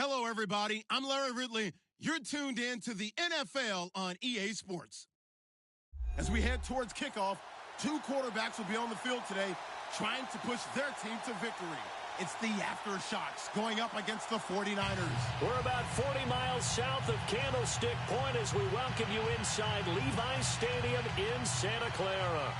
Hello, everybody. I'm Larry Ridley. You're tuned in to the NFL on EA Sports. As we head towards kickoff, two quarterbacks will be on the field today trying to push their team to victory. It's the Aftershocks going up against the 49ers. We're about 40 miles south of Candlestick Point as we welcome you inside Levi's Stadium in Santa Clara.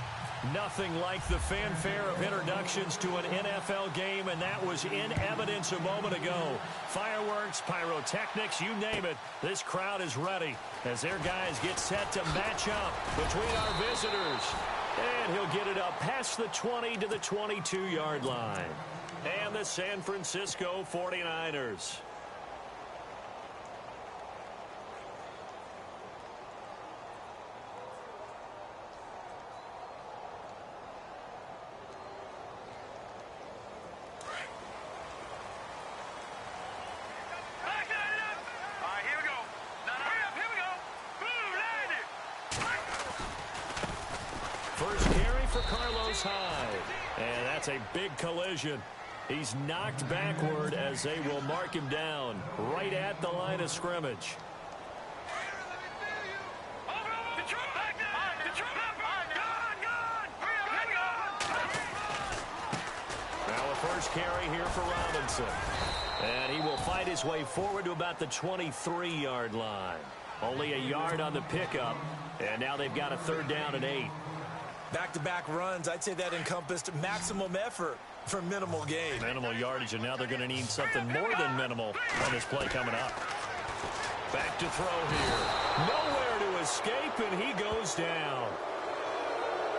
Nothing like the fanfare of introductions to an NFL game, and that was in evidence a moment ago. Fireworks, pyrotechnics, you name it. This crowd is ready as their guys get set to match up between our visitors. And he'll get it up past the 20 to the 22-yard line. And the San Francisco 49ers. First carry for Carlos Hyde. And that's a big collision. He's knocked backward as they will mark him down right at the line of scrimmage. Now a first carry here for Robinson. And he will fight his way forward to about the 23-yard line. Only a yard on the pickup. And now they've got a third down and 8. Back-to-back runs, I'd say that encompassed maximum effort for minimal gain. Minimal yardage, and now they're going to need something more than minimal on this play coming up. Back to throw here. Nowhere to escape, and he goes down.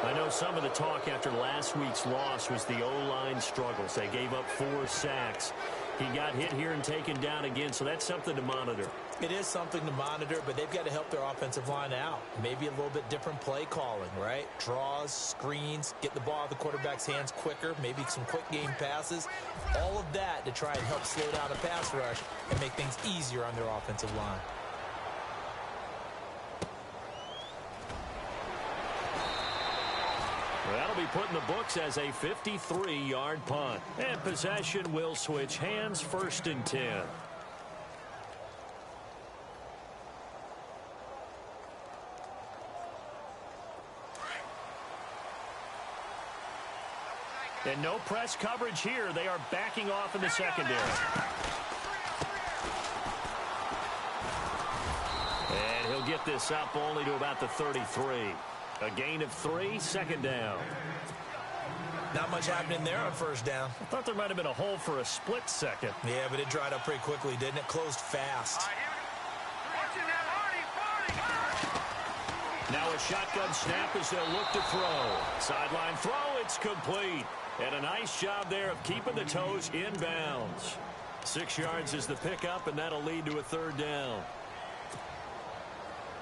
I know some of the talk after last week's loss was the O-line struggles. They gave up 4 sacks. He got hit here and taken down again, so that's something to monitor. It is something to monitor, but they've got to help their offensive line out. Maybe a little bit different play calling, right? Draws, screens, get the ball out of the quarterback's hands quicker, maybe some quick game passes. All of that to try and help slow down a pass rush and make things easier on their offensive line. That'll be put in the books as a 53-yard punt. And possession will switch hands, 1st and 10. And no press coverage here. They are backing off in the secondary. And he'll get this up only to about the 33. A gain of 3, 2nd down. Not much happening there on 1st down. I thought there might have been a hole for a split second. Yeah, but it dried up pretty quickly, didn't it? Closed fast. Now a shotgun snap as they'll look to throw. Sideline throw, it's complete. And a nice job there of keeping the toes in bounds. 6 yards is the pickup, and that'll lead to a 3rd down.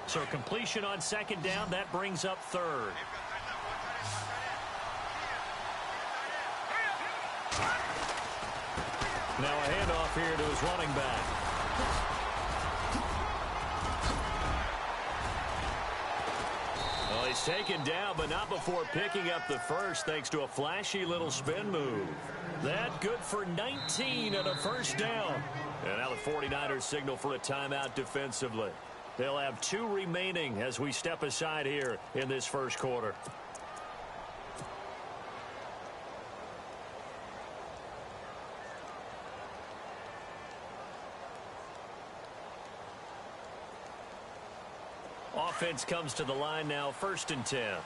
So completion on 2nd down, that brings up 3rd. Now a handoff here to his running back. Well, he's taken down, but not before picking up the first, thanks to a flashy little spin move. That good for 19 and a 1st down. And now the 49ers signal for a timeout defensively. They'll have 2 remaining as we step aside here in this 1st quarter. Offense comes to the line now, 1st and 10.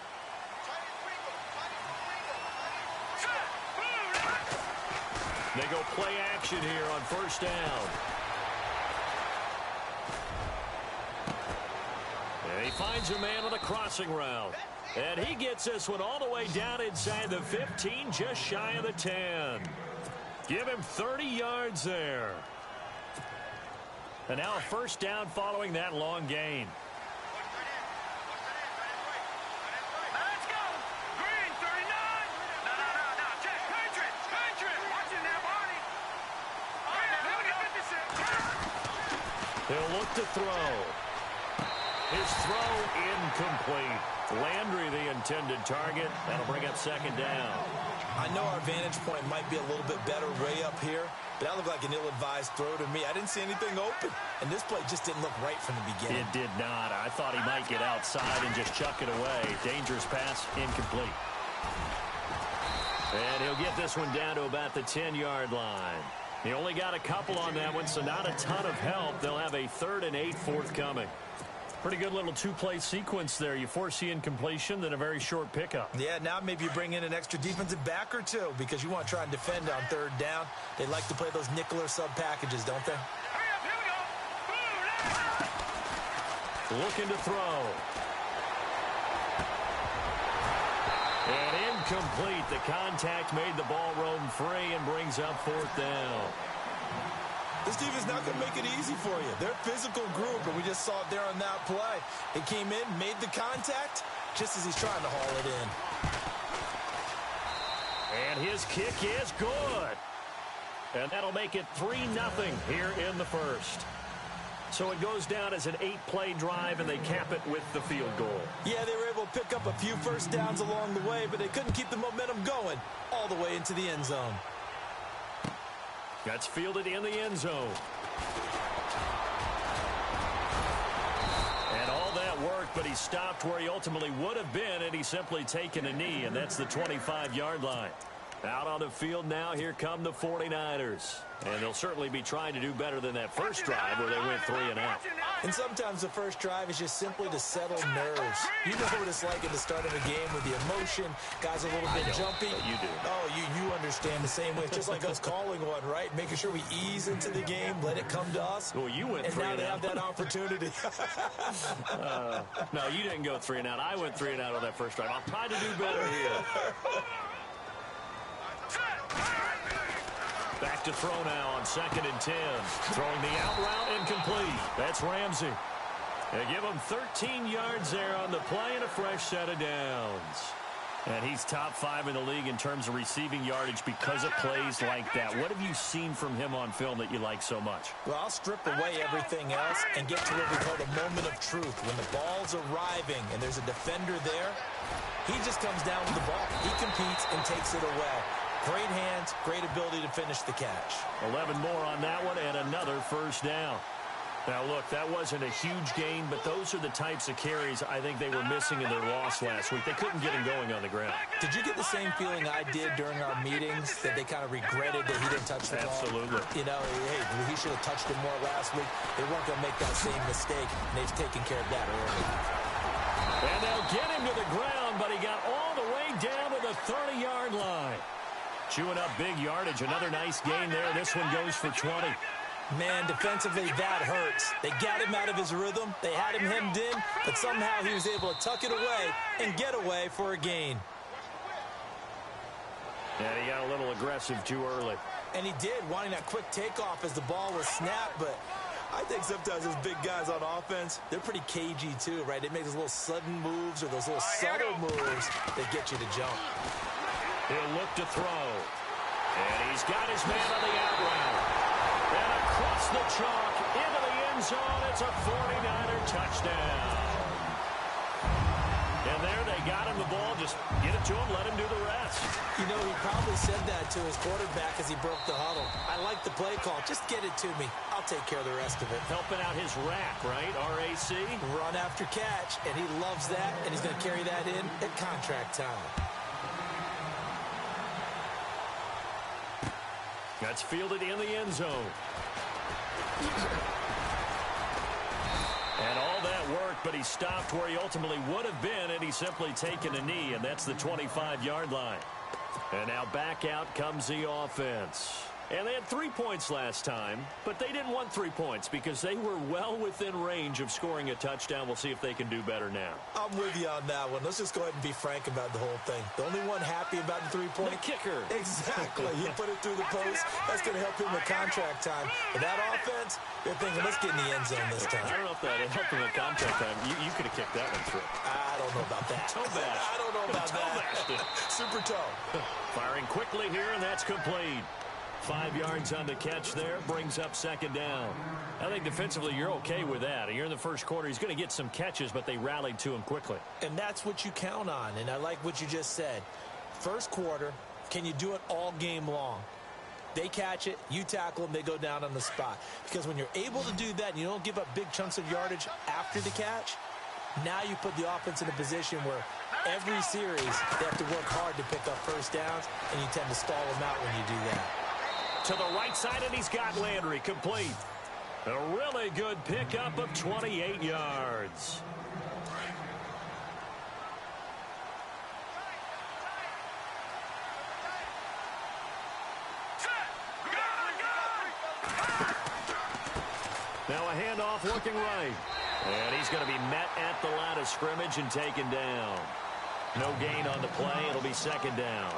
They go play action here on 1st down. And he finds a man on a crossing route. And he gets this one all the way down inside the 15, just shy of the 10. Give him 30 yards there. And now a 1st down following that long gain. He'll look to throw. His throw incomplete. Landry the intended target. That'll bring up 2nd down. I know our vantage point might be a little bit better way up here, but that looked like an ill-advised throw to me. I didn't see anything open, and this play just didn't look right from the beginning. It did not. I thought he might get outside and just chuck it away. Dangerous pass, incomplete. And he'll get this one down to about the 10-yard line. He only got a couple on that one, so not a ton of help. They'll have a 3rd and 8 forthcoming. Pretty good little two-play sequence there. You force the incompletion, then a very short pickup. Yeah, now maybe you bring in an extra defensive back or two because you want to try and defend on 3rd down. They like to play those nickel or sub packages, don't they? Looking to throw. And incomplete. The contact made the ball roam free and brings up 4th down. This defense not going to make it easy for you. They're a physical group, and we just saw it there on that play. They came in, made the contact, just as he's trying to haul it in. And his kick is good. And that'll make it 3-0 here in the first. So it goes down as an 8-play drive, and they cap it with the field goal. Yeah, they were able to pick up a few first downs along the way, but they couldn't keep the momentum going all the way into the end zone. That's fielded in the end zone. And all that worked, but he stopped where he ultimately would have been, and he's simply taken a knee, and that's the 25-yard line. Out on the field now, here come the 49ers. And they'll certainly be trying to do better than that first drive where they went 3 and out. And sometimes the first drive is just simply to settle nerves. You know what it's like at the start of a game with the emotion. Guys a little bit jumpy. But you do. Oh, you understand the same way. It's just like us calling one, right? Making sure we ease into the game, let it come to us. Well, you went 3 and out. And now they have that opportunity. No, you didn't go 3 and out. I went 3 and out on that first drive. I'll try to do better here. Back to throw now on 2nd and 10. Throwing the out route incomplete. That's Ramsey. They give him 13 yards there on the play and a fresh set of downs. And he's top 5 in the league in terms of receiving yardage because of plays like that. What have you seen from him on film that you like so much? Well, I'll strip away everything else and get to what we call the moment of truth. When the ball's arriving and there's a defender there, he just comes down with the ball. He competes and takes it away. Great hands, great ability to finish the catch. 11 more on that one and another first down. Now, look, that wasn't a huge gain, but those are the types of carries I think they were missing in their loss last week. They couldn't get him going on the ground. Did you get the same feeling I did during our meetings, that they kind of regretted that he didn't touch the ball? Absolutely. You know, hey, he should have touched it more last week. They weren't going to make that same mistake, and they've taken care of that early. And they'll get him to the ground, but he got all the way down to the 30-yard line. Chewing up big yardage. Another nice gain there. This one goes for 20. Man, defensively, that hurts. They got him out of his rhythm. They had him hemmed in, but somehow he was able to tuck it away and get away for a gain. And he got a little aggressive too early. And he did, wanting that quick takeoff as the ball was snapped, but I think sometimes those big guys on offense, they're pretty cagey too, right? They make those little sudden moves or those little subtle moves that get you to jump. He'll look to throw. And he's got his man on the out route. And across the chalk into the end zone. It's a 49er touchdown. And there they got him the ball. Just get it to him, let him do the rest. You know, he probably said that to his quarterback as he broke the huddle. I like the play call. Just get it to me. I'll take care of the rest of it. Helping out his rack, right? RAC. Run after catch, and he loves that, and he's going to carry that in at contract time. That's fielded in the end zone. And all that worked, but he stopped where he ultimately would have been, and he's simply taken a knee, and that's the 25-yard line. And now back out comes the offense. And they had 3 points last time, but they didn't want 3 points because they were well within range of scoring a touchdown. We'll see if they can do better now. I'm with you on that one. Let's just go ahead and be frank about the whole thing. The only one happy about the 3-point. The kicker. Exactly. He put it through the post. That's going to help him with contract time. But that offense, they're thinking, let's get in the end zone this time. I don't know if that helped him with contract time. You could have kicked that one through. I don't know about that. Toe bash. I don't know about that. Super toe. Firing quickly here, and that's complete. 5 yards on the catch there, brings up 2nd down. I think defensively you're okay with that. You're in the first quarter. He's going to get some catches, but they rallied to him quickly. And that's what you count on, and I like what you just said. First quarter, can you do it all game long? They catch it, you tackle them, they go down on the spot. Because when you're able to do that and you don't give up big chunks of yardage after the catch, now you put the offense in a position where every series they have to work hard to pick up first downs, and you tend to stall them out when you do that. To the right side, and he's got Landry complete. A really good pickup of 28 yards. Now a handoff looking right. And he's going to be met at the line of scrimmage and taken down. No gain on the play. It'll be second down.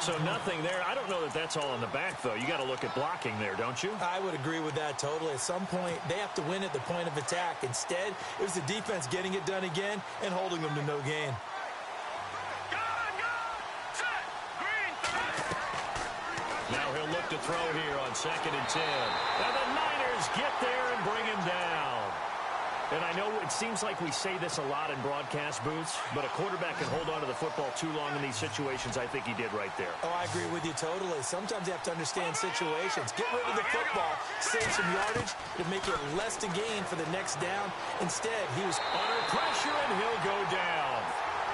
So nothing there. I don't know that that's all in the back, though. You got to look at blocking there, don't you? I would agree with that totally. At some point, they have to win at the point of attack. Instead, it was the defense getting it done again and holding them to no gain. Now he'll look to throw here on 2nd and 10. And the Niners get there and bring him down. And I know it seems like we say this a lot in broadcast booths, but a quarterback can hold on to the football too long in these situations. I think he did right there. Oh, I agree with you totally. Sometimes you have to understand situations. Get rid of the football, save some yardage to make it less to gain for the next down. Instead, he was under pressure, and he'll go down.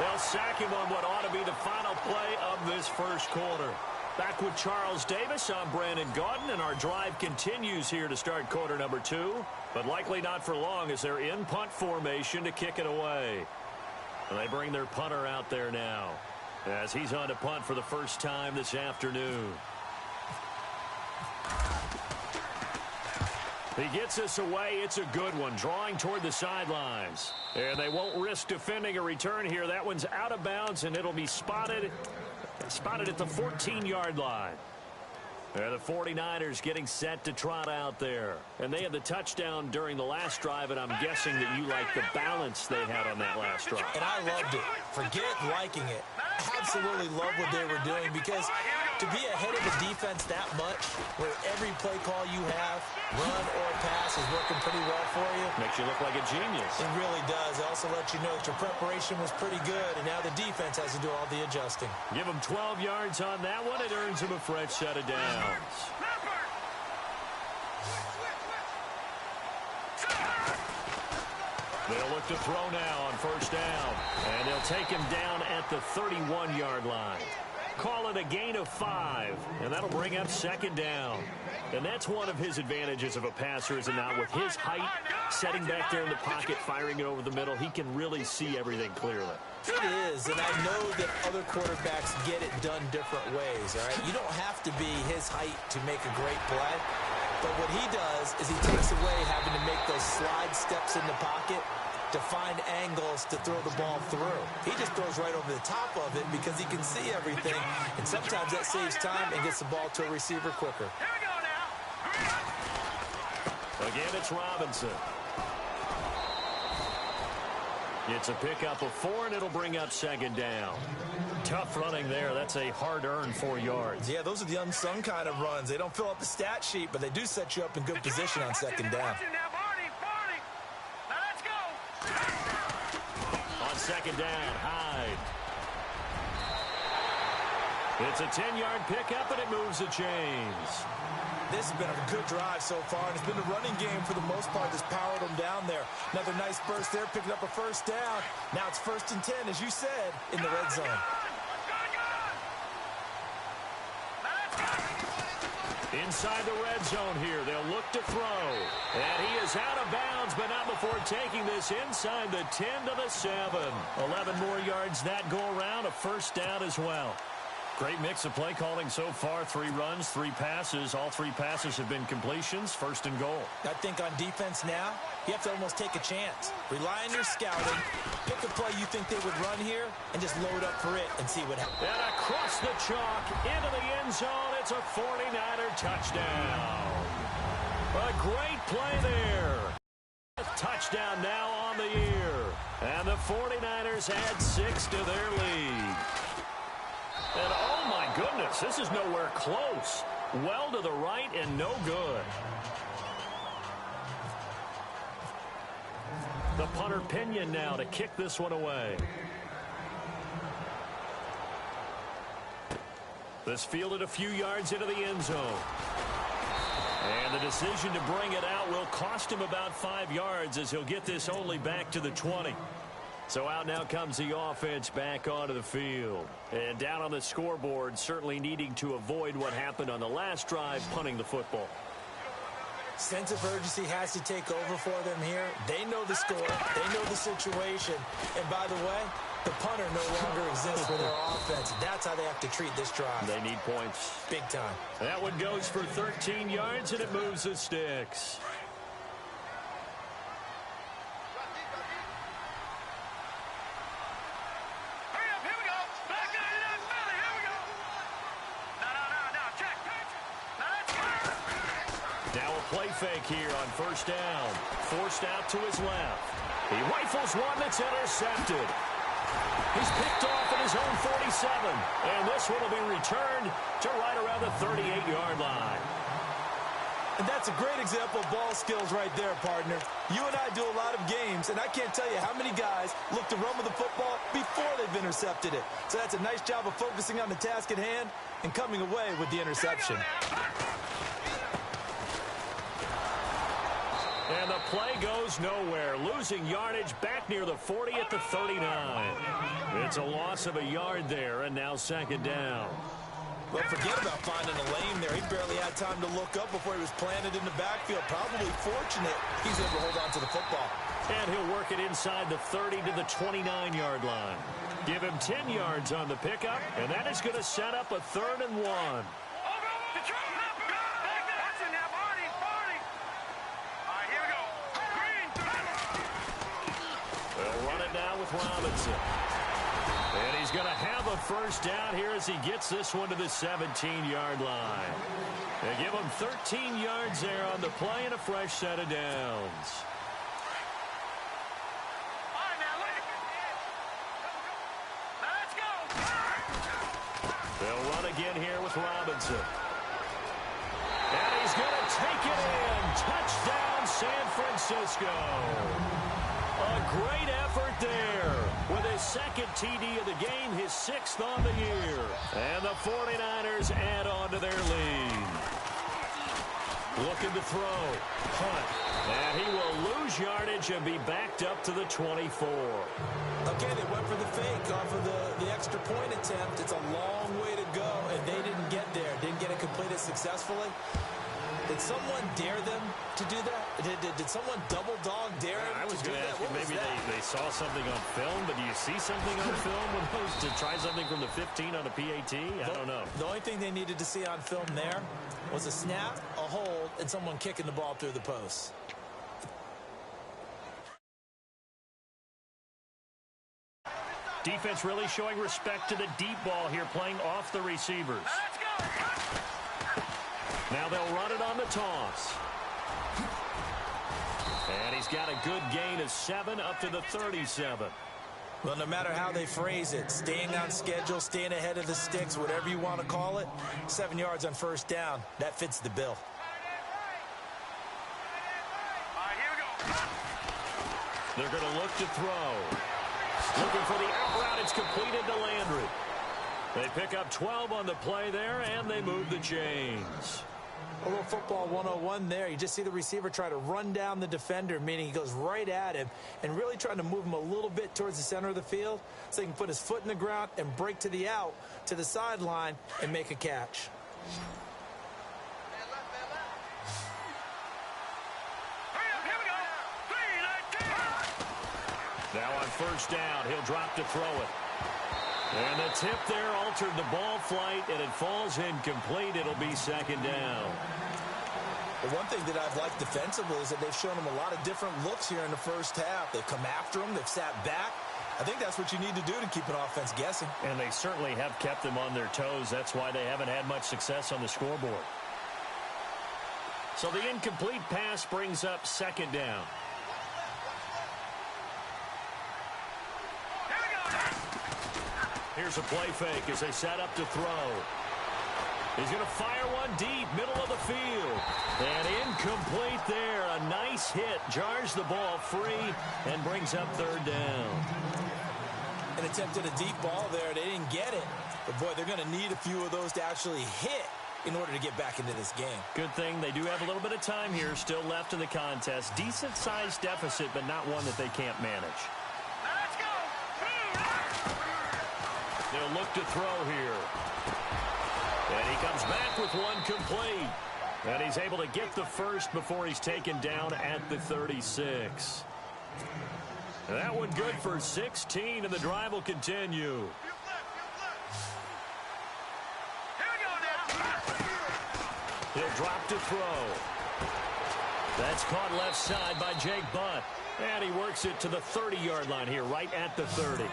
They'll sack him on what ought to be the final play of this first quarter. Back with Charles Davis, I'm Brandon Gaudin, and our drive continues here to start quarter number 2, but likely not for long as they're in punt formation to kick it away. And they bring their punter out there now as he's on to punt for the first time this afternoon. He gets us away. It's a good one, drawing toward the sidelines. And they won't risk defending a return here. That one's out of bounds, and it'll be spotted at the 14-yard line. And the 49ers getting set to trot out there. And they had the touchdown during the last drive, and I'm guessing that you like the balance they had on that last drive. And I loved it. Forget liking it. Absolutely love what they were doing, because to be ahead of the defense that much, where every play call you have, run or pass, is working pretty well for you. Makes you look like a genius. It really does. It also lets you know that your preparation was pretty good, and now the defense has to do all the adjusting. Give him 12 yards on that one. It earns him a fresh set of downs. They'll look to throw now on first down. And they'll take him down at the 31-yard line. Call it a gain of 5, and that'll bring up second down. And that's one of his advantages of a passer, is it not? With his height, setting back there in the pocket, firing it over the middle, he can really see everything clearly. It is, and I know that other quarterbacks get it done different ways, all right? You don't have to be his height to make a great play. But what he does is he takes away having to make those slide steps in the pocket to find angles to throw the ball through. He just throws right over the top of it because he can see everything, and sometimes that saves time and gets the ball to a receiver quicker. Here we go now. Again, it's Robinson. It's a pickup of 4, and it'll bring up second down. Tough running there. That's a hard-earned 4 yards. Yeah, those are the unsung kind of runs. They don't fill up the stat sheet, but they do set you up in good position on second down. On second down, Hyde. It's a 10-yard pickup, and it moves the chains. This has been a good drive so far, and it's been the running game for the most part that's powered them down there. Another nice burst there, picking up a first down. Now it's 1st and 10, as you said, in the red zone. Inside the red zone here, they'll look to throw. And he is out of bounds, but not before taking this inside the 10 to the 7. 11 more yards that go around, a first down as well. Great mix of play calling so far. 3 runs, 3 passes. All 3 passes have been completions. 1st and goal. I think on defense now, you have to almost take a chance. Rely on your scouting. Pick a play you think they would run here and just load up for it and see what happens. And across the chalk into the end zone. It's a 49er touchdown. A great play there. Touchdown now on the year. And the 49ers add 6 to their lead. And oh my goodness, this is nowhere close. Well to the right and no good. The punter Pinion now to kick this one away. This fielded a few yards into the end zone. And the decision to bring it out will cost him about 5 yards as he'll get this only back to the 20. So out now comes the offense back onto the field. And down on the scoreboard, certainly needing to avoid what happened on the last drive, punting the football. Sense of urgency has to take over for them here. They know the score. They know the situation. And by the way, the punter no longer exists for their offense. That's how they have to treat this drive. They need points. Big time. That one goes for 13 yards, and it moves the sticks. Now a play fake here on first down. Forced out to his left. He rifles one that's intercepted. He's picked off at his own 47. And this one will be returned to right around the 38-yard line. And that's a great example of ball skills right there, partner. You and I do a lot of games, and I can't tell you how many guys look to run with the football before they've intercepted it. So that's a nice job of focusing on the task at hand and coming away with the interception. And the play goes nowhere, losing yardage back near the 40 at the 39. It's a loss of a yard there, and now second down. Well, forget about finding a lane there. He barely had time to look up before he was planted in the backfield. Probably fortunate he's able to hold on to the football. And he'll work it inside the 30 to the 29-yard line. Give him 10 yards on the pickup, and that is going to set up a 3rd and 1. They'll run it now with Robinson. And he's going to have a first down here as he gets this one to the 17-yard line. They give him 13 yards there on the play and a fresh set of downs. They'll run again here with Robinson. And he's going to take it in. Touchdown, San Francisco. A great effort there with his second TD of the game, his 6th on the year. And the 49ers add on to their lead. Looking to throw. Punt. And he will lose yardage and be backed up to the 24. Okay, they went for the fake off of the extra point attempt. It's a long way to go, and they didn't get there. Didn't get it completed successfully. Did someone dare them to do that? Did someone double dog dare them I was to do going to that? ask you, maybe they saw something on film, but do you see something on film when those to try something from the 15 on a PAT? I don't know. The only thing they needed to see on film there was a snap, a hold, and someone kicking the ball through the post. Defense really showing respect to the deep ball here, playing off the receivers. Now they'll run it on the toss. And he's got a good gain of 7 up to the 37. Well, no matter how they phrase it, staying on schedule, staying ahead of the sticks, whatever you want to call it, 7 yards on first down, that fits the bill. They're going to look to throw. Looking for the out route. It's completed to Landry. They pick up 12 on the play there, and they move the chains. A little football 101 there. You just see the receiver try to run down the defender, meaning he goes right at him and really trying to move him a little bit towards the center of the field so he can put his foot in the ground and break to the out, to the sideline, and make a catch. Now on first down, he'll drop to throw it. And the tip there altered the ball flight, and it falls incomplete. It'll be second down. The one thing that I've liked defensively is that they've shown him a lot of different looks here in the first half. They've come after him. They've sat back. I think that's what you need to do to keep an offense guessing. And they certainly have kept them on their toes. That's why they haven't had much success on the scoreboard. So the incomplete pass brings up second down. Here's a play fake as they set up to throw. He's going to fire one deep, middle of the field. And incomplete there. A nice hit. Jars the ball free and brings up third down. and attempted a deep ball there. They didn't get it. But, boy, they're going to need a few of those to actually hit in order to get back into this game. Good thing they do have a little bit of time here still left in the contest. Decent-sized deficit, but not one that they can't manage. Let's go. They'll look to throw here. And he comes back with one complete. And he's able to get the first before he's taken down at the 36. That one good for 16, and the drive will continue. He'll drop to throw. That's caught left side by Jake Butt. And he works it to the 30-yard line here, right at the 30.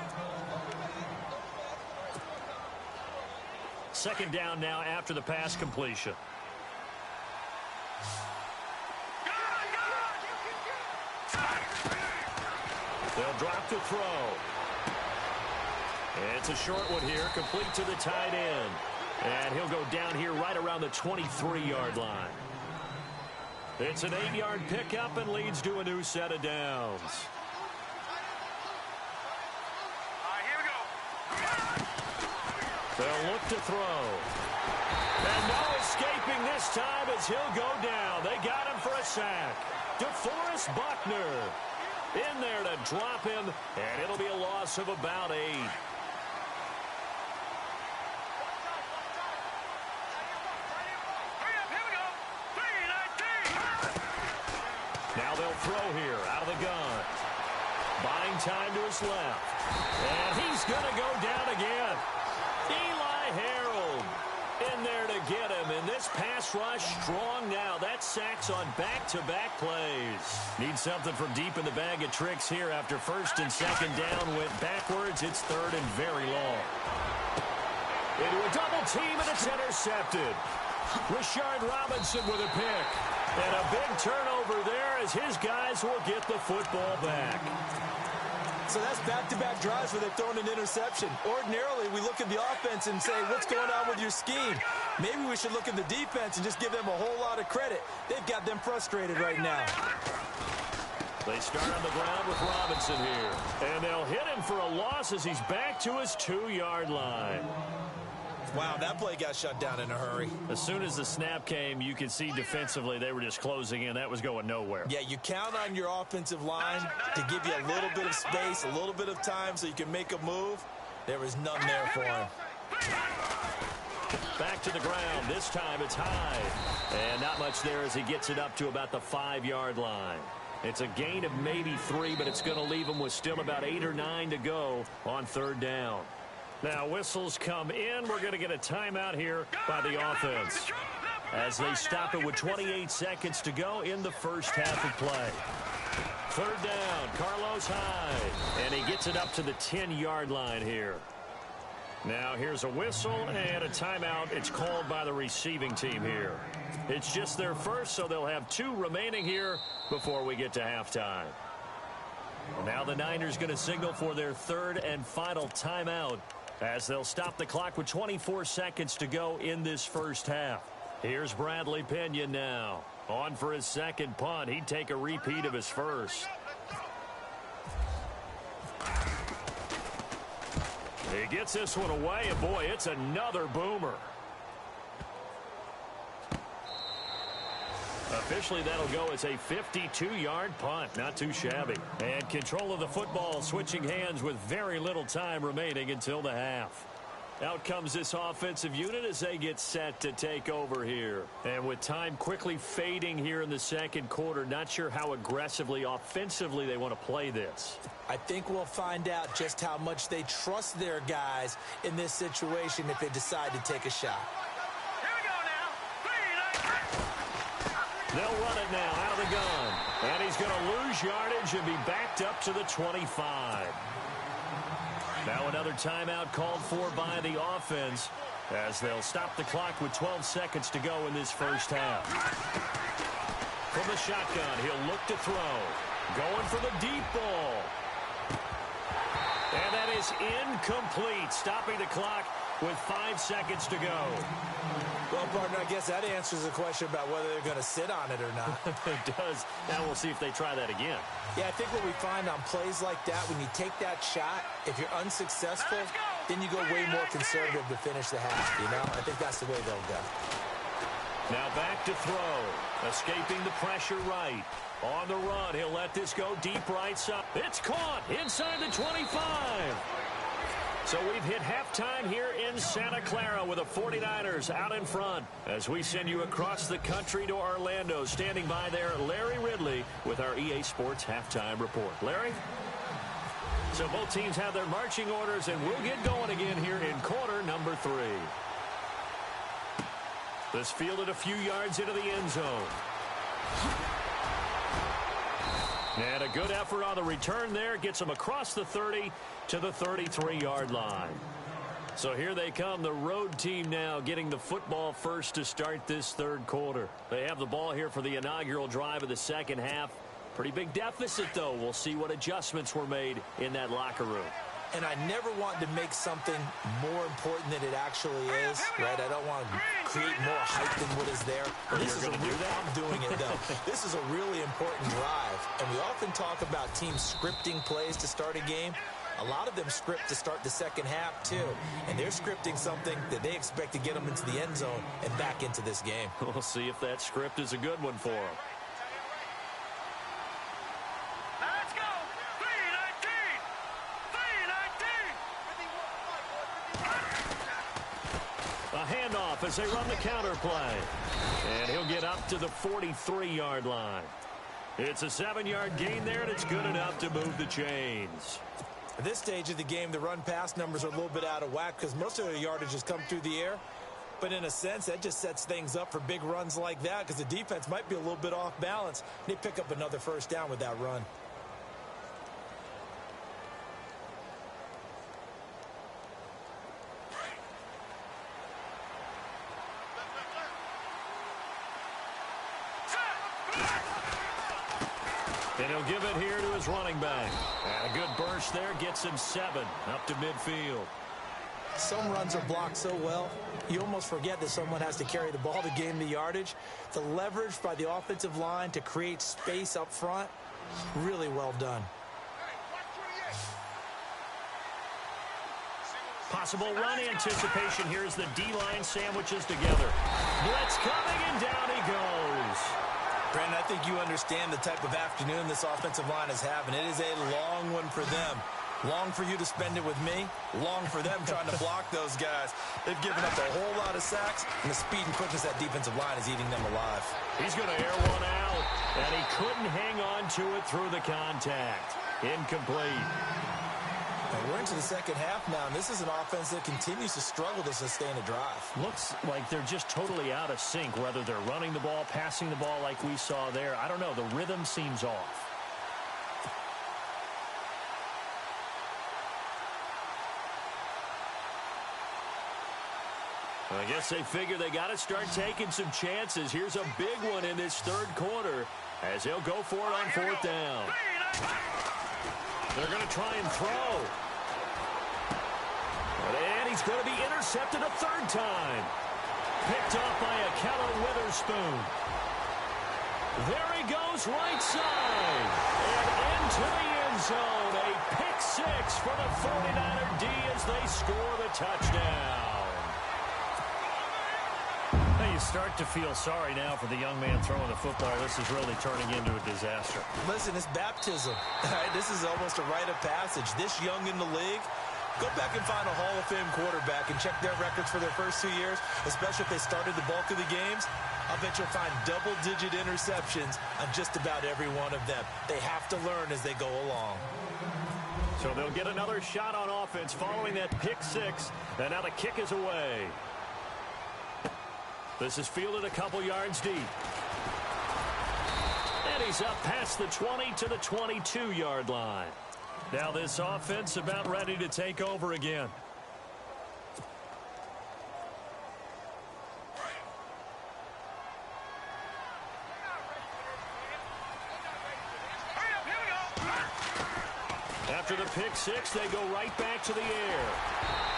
Second down now after the pass completion. They'll drop to throw. It's a short one here, complete to the tight end. And he'll go down here right around the 23-yard line. It's an 8-yard pickup and leads to a new set of downs. Here we go. They'll look to throw. And no escaping this time as he'll go down. They got him for a sack. DeForest Buckner in there to drop him, and it'll be a loss of about 8. Now they'll throw here out of the gun. Buying time to his left. And he's going to go down again. Eli Harold in there to get him. And this pass rush strong now. That sacks on back-to-back plays. Need something from deep in the bag of tricks here after first and second down went backwards. It's third and very long. Into a double team, and it's intercepted. Rashard Robinson with a pick. And a big turnover there as his guys will get the football back. So that's back-to-back drives where they've thrown an interception. Ordinarily, we look at the offense and say, what's going on with your scheme? Maybe we should look at the defense and just give them a whole lot of credit. They've got them frustrated right now. They start on the ground with Robinson here. And they'll hit him for a loss as he's back to his 2-yard line. Wow, that play got shut down in a hurry. As soon as the snap came, you could see defensively they were just closing in. That was going nowhere. Yeah, you count on your offensive line to give you a little bit of space, a little bit of time so you can make a move. There was none there for him. Back to the ground. This time it's high. And not much there as he gets it up to about the 5-yard line. It's a gain of maybe 3, but it's going to leave him with still about 8 or 9 to go on third down. Now whistles come in. We're going to get a timeout here by the offense as they stop it with 28 seconds to go in the first half of play. Third down, Carlos Hyde, and he gets it up to the 10-yard line here. Now here's a whistle and a timeout. It's called by the receiving team here. It's just their first, so they'll have 2 remaining here before we get to halftime. Now the Niners going to signal for their third and final timeout as they'll stop the clock with 24 seconds to go in this first half. Here's Bradley Pinion now. On for his second punt. He'd take a repeat of his first. He gets this one away, and boy, it's another boomer. Officially, that'll go as a 52-yard punt. Not too shabby. And control of the football switching hands with very little time remaining until the half. Out comes this offensive unit as they get set to take over here. And with time quickly fading here in the second quarter, not sure how aggressively, offensively they want to play this. I think we'll find out just how much they trust their guys in this situation if they decide to take a shot. They'll run it now out of the gun. And he's going to lose yardage and be backed up to the 25. Now another timeout called for by the offense as they'll stop the clock with 12 seconds to go in this first half. From the shotgun, he'll look to throw. Going for the deep ball. And that is incomplete. Stopping the clock with 5 seconds to go. Well, partner, I guess that answers the question about whether they're going to sit on it or not. It does. Now we'll see if they try that again. Yeah, I think what we find on plays like that, when you take that shot, if you're unsuccessful, then you go way more conservative to finish the half, you know? I think that's the way they'll go. Now back to throw. Escaping the pressure right. On the run, he'll let this go deep right side. It's caught inside the 25. So we've hit halftime here in Santa Clara with the 49ers out in front. As we send you across the country to Orlando, standing by there, Larry Ridley with our EA Sports Halftime Report. Larry? So both teams have their marching orders, and we'll get going again here in quarter number 3. This fielded a few yards into the end zone. And a good effort on the return there. Gets them across the 30 to the 33-yard line. So here they come, the road team now getting the football first to start this third quarter. They have the ball here for the inaugural drive of the second half. Pretty big deficit, though. We'll see what adjustments were made in that locker room. And I never want to make something more important than it actually is, right? I don't want to create more hype than what is there. This is going to do that? I'm doing it, though. This is a really important drive. And we often talk about teams scripting plays to start a game. A lot of them script to start the second half, too. And they're scripting something that they expect to get them into the end zone and back into this game. We'll see if that script is a good one for them. Let's go. 3-19. A handoff as they run the counter play. And he'll get up to the 43-yard line. It's a 7-yard gain there, and it's good enough to move the chains. At this stage of the game, the run-pass numbers are a little bit out of whack because most of their yardage has come through the air. But in a sense, that just sets things up for big runs like that because the defense might be a little bit off balance. They pick up another first down with that run. And he'll give it here to his running back. And a good burst there gets him 7 up to midfield. Some runs are blocked so well, you almost forget that someone has to carry the ball to gain the yardage. The leverage by the offensive line to create space up front, really well done. Possible run anticipation. Here's the D-line sandwiches together. Blitz coming, and down he goes. Brandon, I think you understand the type of afternoon this offensive line is having. It is a long one for them. Long for you to spend it with me. Long for them trying to block those guys. They've given up a whole lot of sacks, and the speed and quickness of that defensive line is eating them alive. He's going to air one out, and he couldn't hang on to it through the contact. Incomplete. And we're into the second half now, and this is an offense that continues to struggle to sustain a drive. Looks like they're just totally out of sync, whether they're running the ball, passing the ball like we saw there. I don't know. The rhythm seems off. I guess they figure they got to start taking some chances. Here's a big one in this third quarter as he'll go for it on fourth down. They're going to try and throw. And he's going to be intercepted a third time. Picked off by a Keller Witherspoon. There he goes right side. And into the end zone. A pick 6 for the 49er D as they score the touchdown. You start to feel sorry now for the young man throwing the football. This is really turning into a disaster. Listen, it's baptism. Right? This is almost a rite of passage. This young in the league, go back and find a Hall of Fame quarterback and check their records for their first 2 years, especially if they started the bulk of the games. I'll bet you'll find double-digit interceptions on just about every one of them. They have to learn as they go along. So they'll get another shot on offense following that pick 6, and now the kick is away. This is fielded a couple yards deep. And he's up past the 20 to the 22-yard line. Now this offense about ready to take over again. After the pick six, they go right back to the air.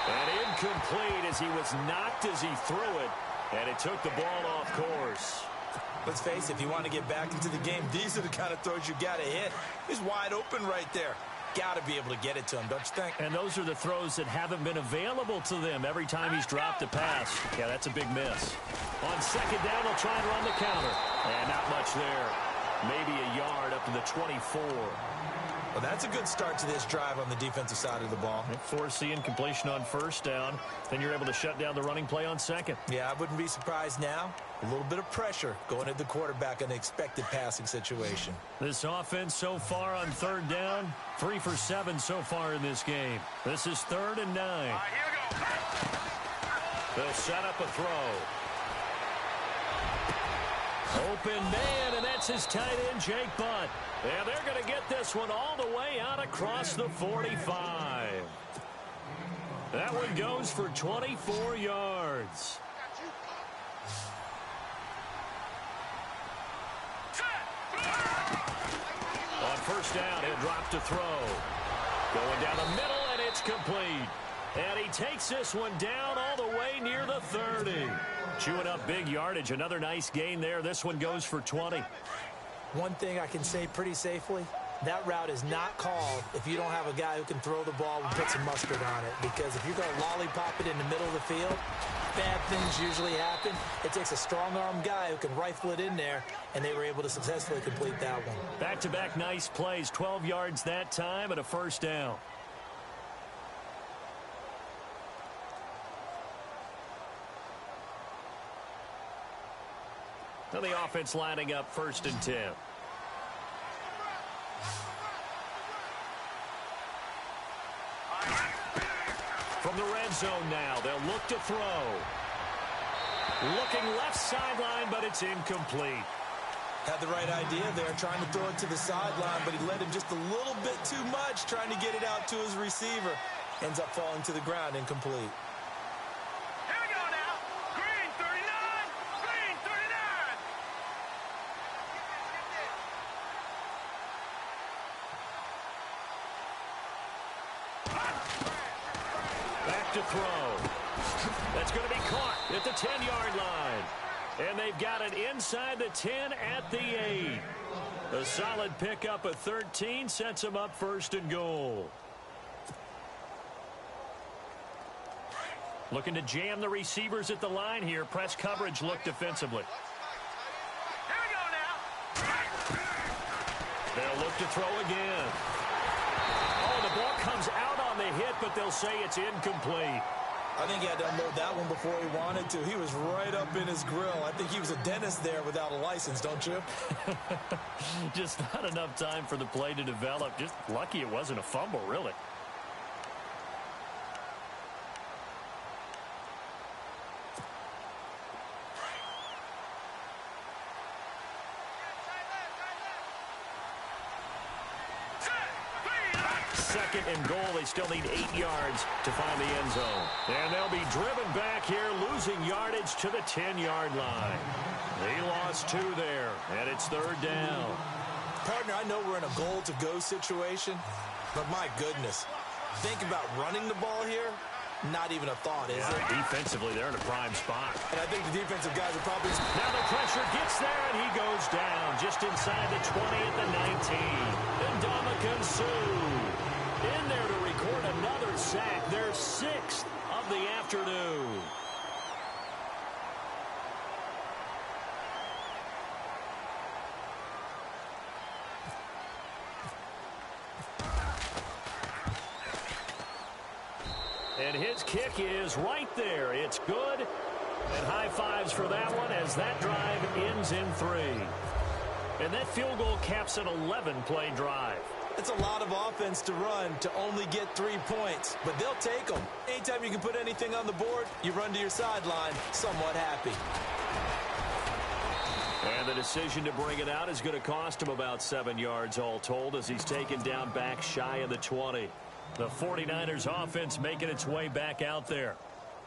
And incomplete as he was knocked as he threw it. And it took the ball off course. Let's face it, if you want to get back into the game, these are the kind of throws you got to hit. He's wide open right there. Got to be able to get it to him, don't you think? And those are the throws that haven't been available to them every time he's dropped a pass. Yeah, that's a big miss. On second down, they'll try and run the counter. And not much there. Maybe a yard up to the 24. Well, that's a good start to this drive on the defensive side of the ball. Force the incompletion on first down. Then you're able to shut down the running play on second. Yeah, I wouldn't be surprised now. A little bit of pressure going at the quarterback in an expected passing situation. This offense so far on third down, 3 for 7 so far in this game. This is 3rd and 9. All right, here we go. They'll set up a throw. Open man, and that's his tight end, Jake Butt. And they're going to get this one all the way out across the 45. That one goes for 24 yards. On first down, he'll drop to throw. Going down the middle, and it's complete. And he takes this one down all the way near the 30. Chewing up big yardage. Another nice gain there. This one goes for 20. One thing I can say pretty safely, that route is not called if you don't have a guy who can throw the ball and put some mustard on it. Because if you're going to lollipop it in the middle of the field, bad things usually happen. It takes a strong-arm guy who can rifle it in there, and they were able to successfully complete that one. Back-to-back nice plays. 12 yards that time and a first down. Now the offense lining up 1st and 10. From the red zone now, they'll look to throw. Looking left sideline, but it's incomplete. Had the right idea there, trying to throw it to the sideline, but he led him just a little bit too much, trying to get it out to his receiver. Ends up falling to the ground, incomplete. To throw. That's going to be caught at the 10-yard line. And they've got it inside the 10 at the 8. A solid pickup of 13 sets them up 1st and goal. Looking to jam the receivers at the line here. Press coverage look defensively. Here we go now. They'll look to throw again. Oh, the ball comes out on the hit, but they'll say it's incomplete. I think he had to unload that one before he wanted to. He was right up in his grill. I think he was a dentist there without a license, don't you? Just not enough time for the play to develop. Just lucky it wasn't a fumble, really. Second and goal. They still need 8 yards to find the end zone. And they'll be driven back here, losing yardage to the 10-yard line. They lost 2 there, and it's 3rd down. Partner, I know we're in a goal-to-go situation, but my goodness. Think about running the ball here. Not even a thought, is it? Defensively, they're in a prime spot. And I think the defensive guys are probably... Now the pressure gets there, and he goes down just inside the 20 at the 19. And Ndamukong Suh in there to record another sack, their 6th of the afternoon. And his kick is right there. It's good. And high fives for that one as that drive ends in 3. And that field goal caps an 11-play drive. It's a lot of offense to run to only get 3 points, but they'll take them. Anytime you can put anything on the board, you run to your sideline somewhat happy. And the decision to bring it out is going to cost him about 7 yards all told as he's taken down back shy of the 20. The 49ers offense making its way back out there.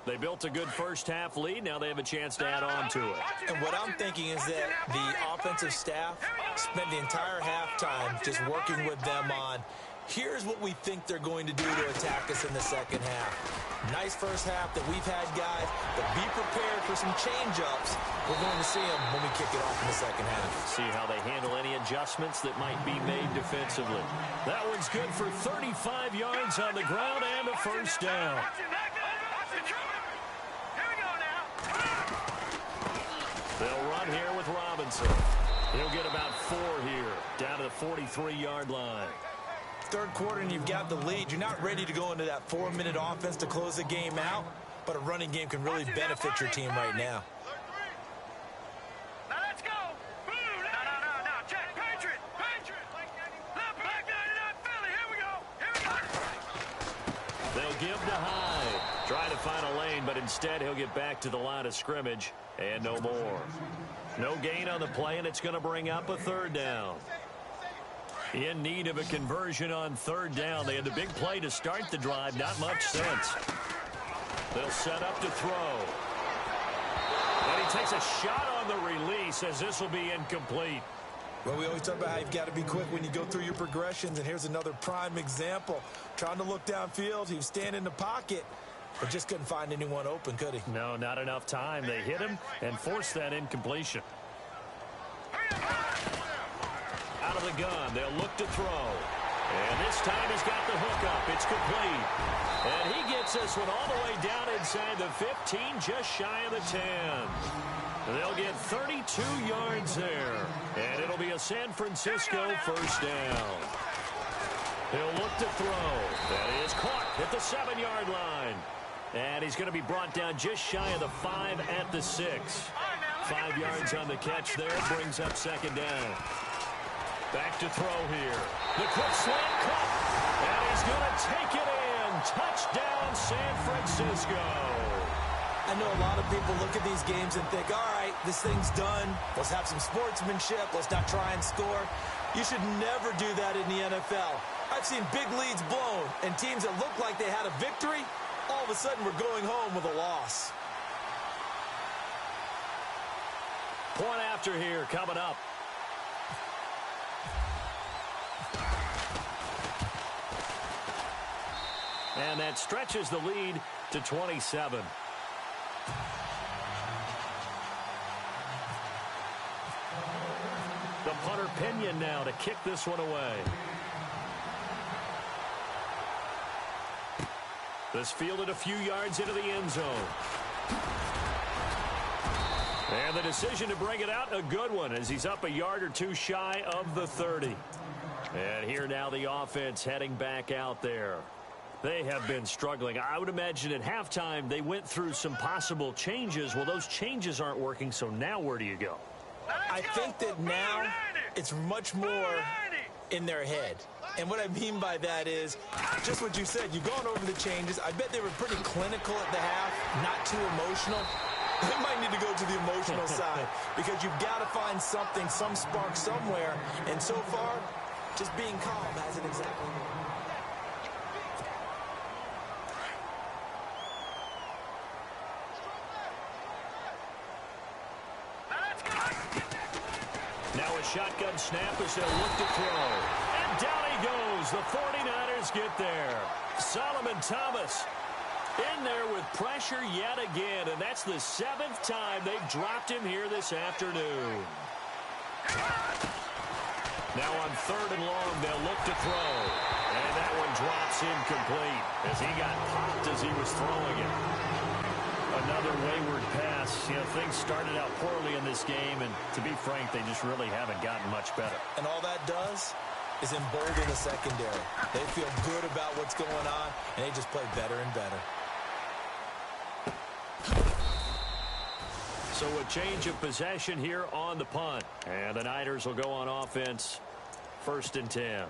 They built a good first-half lead. Now they have a chance to add on to it. And what I'm thinking is that the offensive staff spent the entire halftime just working with them on Here's what we think they're going to do to attack us in the second half. Nice first half that we've had, guys, but be prepared for some change-ups. We're going to see them when we kick it off in the second half. See how they handle any adjustments that might be made defensively. That one's good for 35 yards on the ground and a first down. They'll run here with Robinson. He'll get about 4 here, down to the 43-yard line. Third quarter and you've got the lead. You're not ready to go into that 4-minute offense to close the game out, but a running game can really benefit your team right now. Now let's go. No. Check. Patriot. Left back 99 Philly. Here we go. They'll give to Hyde. Trying to find a lane, but instead he'll get back to the line of scrimmage and no more. No gain on the play, and it's going to bring up a third down. In need of a conversion on third down. They had the big play to start the drive. Not much sense. They'll set up to throw. And he takes a shot on the release as this will be incomplete. Well, we always talk about how you've got to be quick when you go through your progressions, and here's another prime example. Trying to look downfield, he was standing in the pocket, but just couldn't find anyone open, could he? No, not enough time. They hit him and forced that incompletion. Out of the gun, they'll look to throw. And this time he's got the hook up. It's complete. And he gets this one all the way down inside the 15, just shy of the 10. They'll get 32 yards there. And it'll be a San Francisco first down. He'll look to throw. That is caught at the 7-yard line. And he's going to be brought down just shy of the 5 at the 6. 5 yards on the catch there. Brings up second down. Back to throw here. The quick slant cut. And he's going to take it in. Touchdown, San Francisco. I know a lot of people look at these games and think, all right, this thing's done. Let's have some sportsmanship. Let's not try and score. You should never do that in the NFL. I've seen big leads blown, and teams that looked like they had a victory, all of a sudden we're going home with a loss. Point after here coming up. And that stretches the lead to 27. The punter Pinion now to kick this one away. This fielded a few yards into the end zone. And the decision to bring it out, a good one, as he's up a yard or two shy of the 30. And here now the offense heading back out there. They have been struggling. I would imagine at halftime they went through some possible changes. Well, those changes aren't working, so now where do you go? I think that now it's much more in their head. And what I mean by that is just what you said. You've gone over the changes. I bet they were pretty clinical at the half, not too emotional. They might need to go to the emotional side because you've got to find something, some spark somewhere. And so far, just being calm hasn't exactly worked. Now a shotgun snap as they'll look to throw. And down he goes. The 49ers get there. Solomon Thomas in there with pressure yet again. And that's the 7th time they've dropped him here this afternoon. Now on 3rd and long, they'll look to throw. And that one drops incomplete as he got popped as he was throwing it. Another wayward pass. You know, things started out poorly in this game, and to be frank, they just really haven't gotten much better. And all that does is embolden the secondary. They feel good about what's going on, and they just play better and better. So a change of possession here on the punt. And the Niners will go on offense, 1st and 10.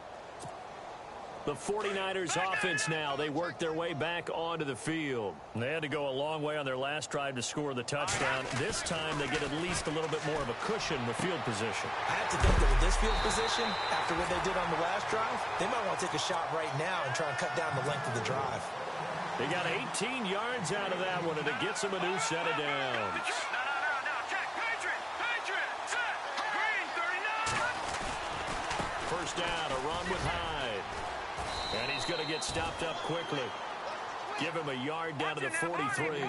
The 49ers offense now, they work their way back onto the field. They had to go a long way on their last drive to score the touchdown. This time they get at least a little bit more of a cushion with field position. I have to think that with this field position, after what they did on the last drive, they might want to take a shot right now and try and cut down the length of the drive. They got 18 yards out of that one, and it gets them a new set of downs. First down, a run with Hyde. going to get stopped up quickly. Give him a yard down to the 43.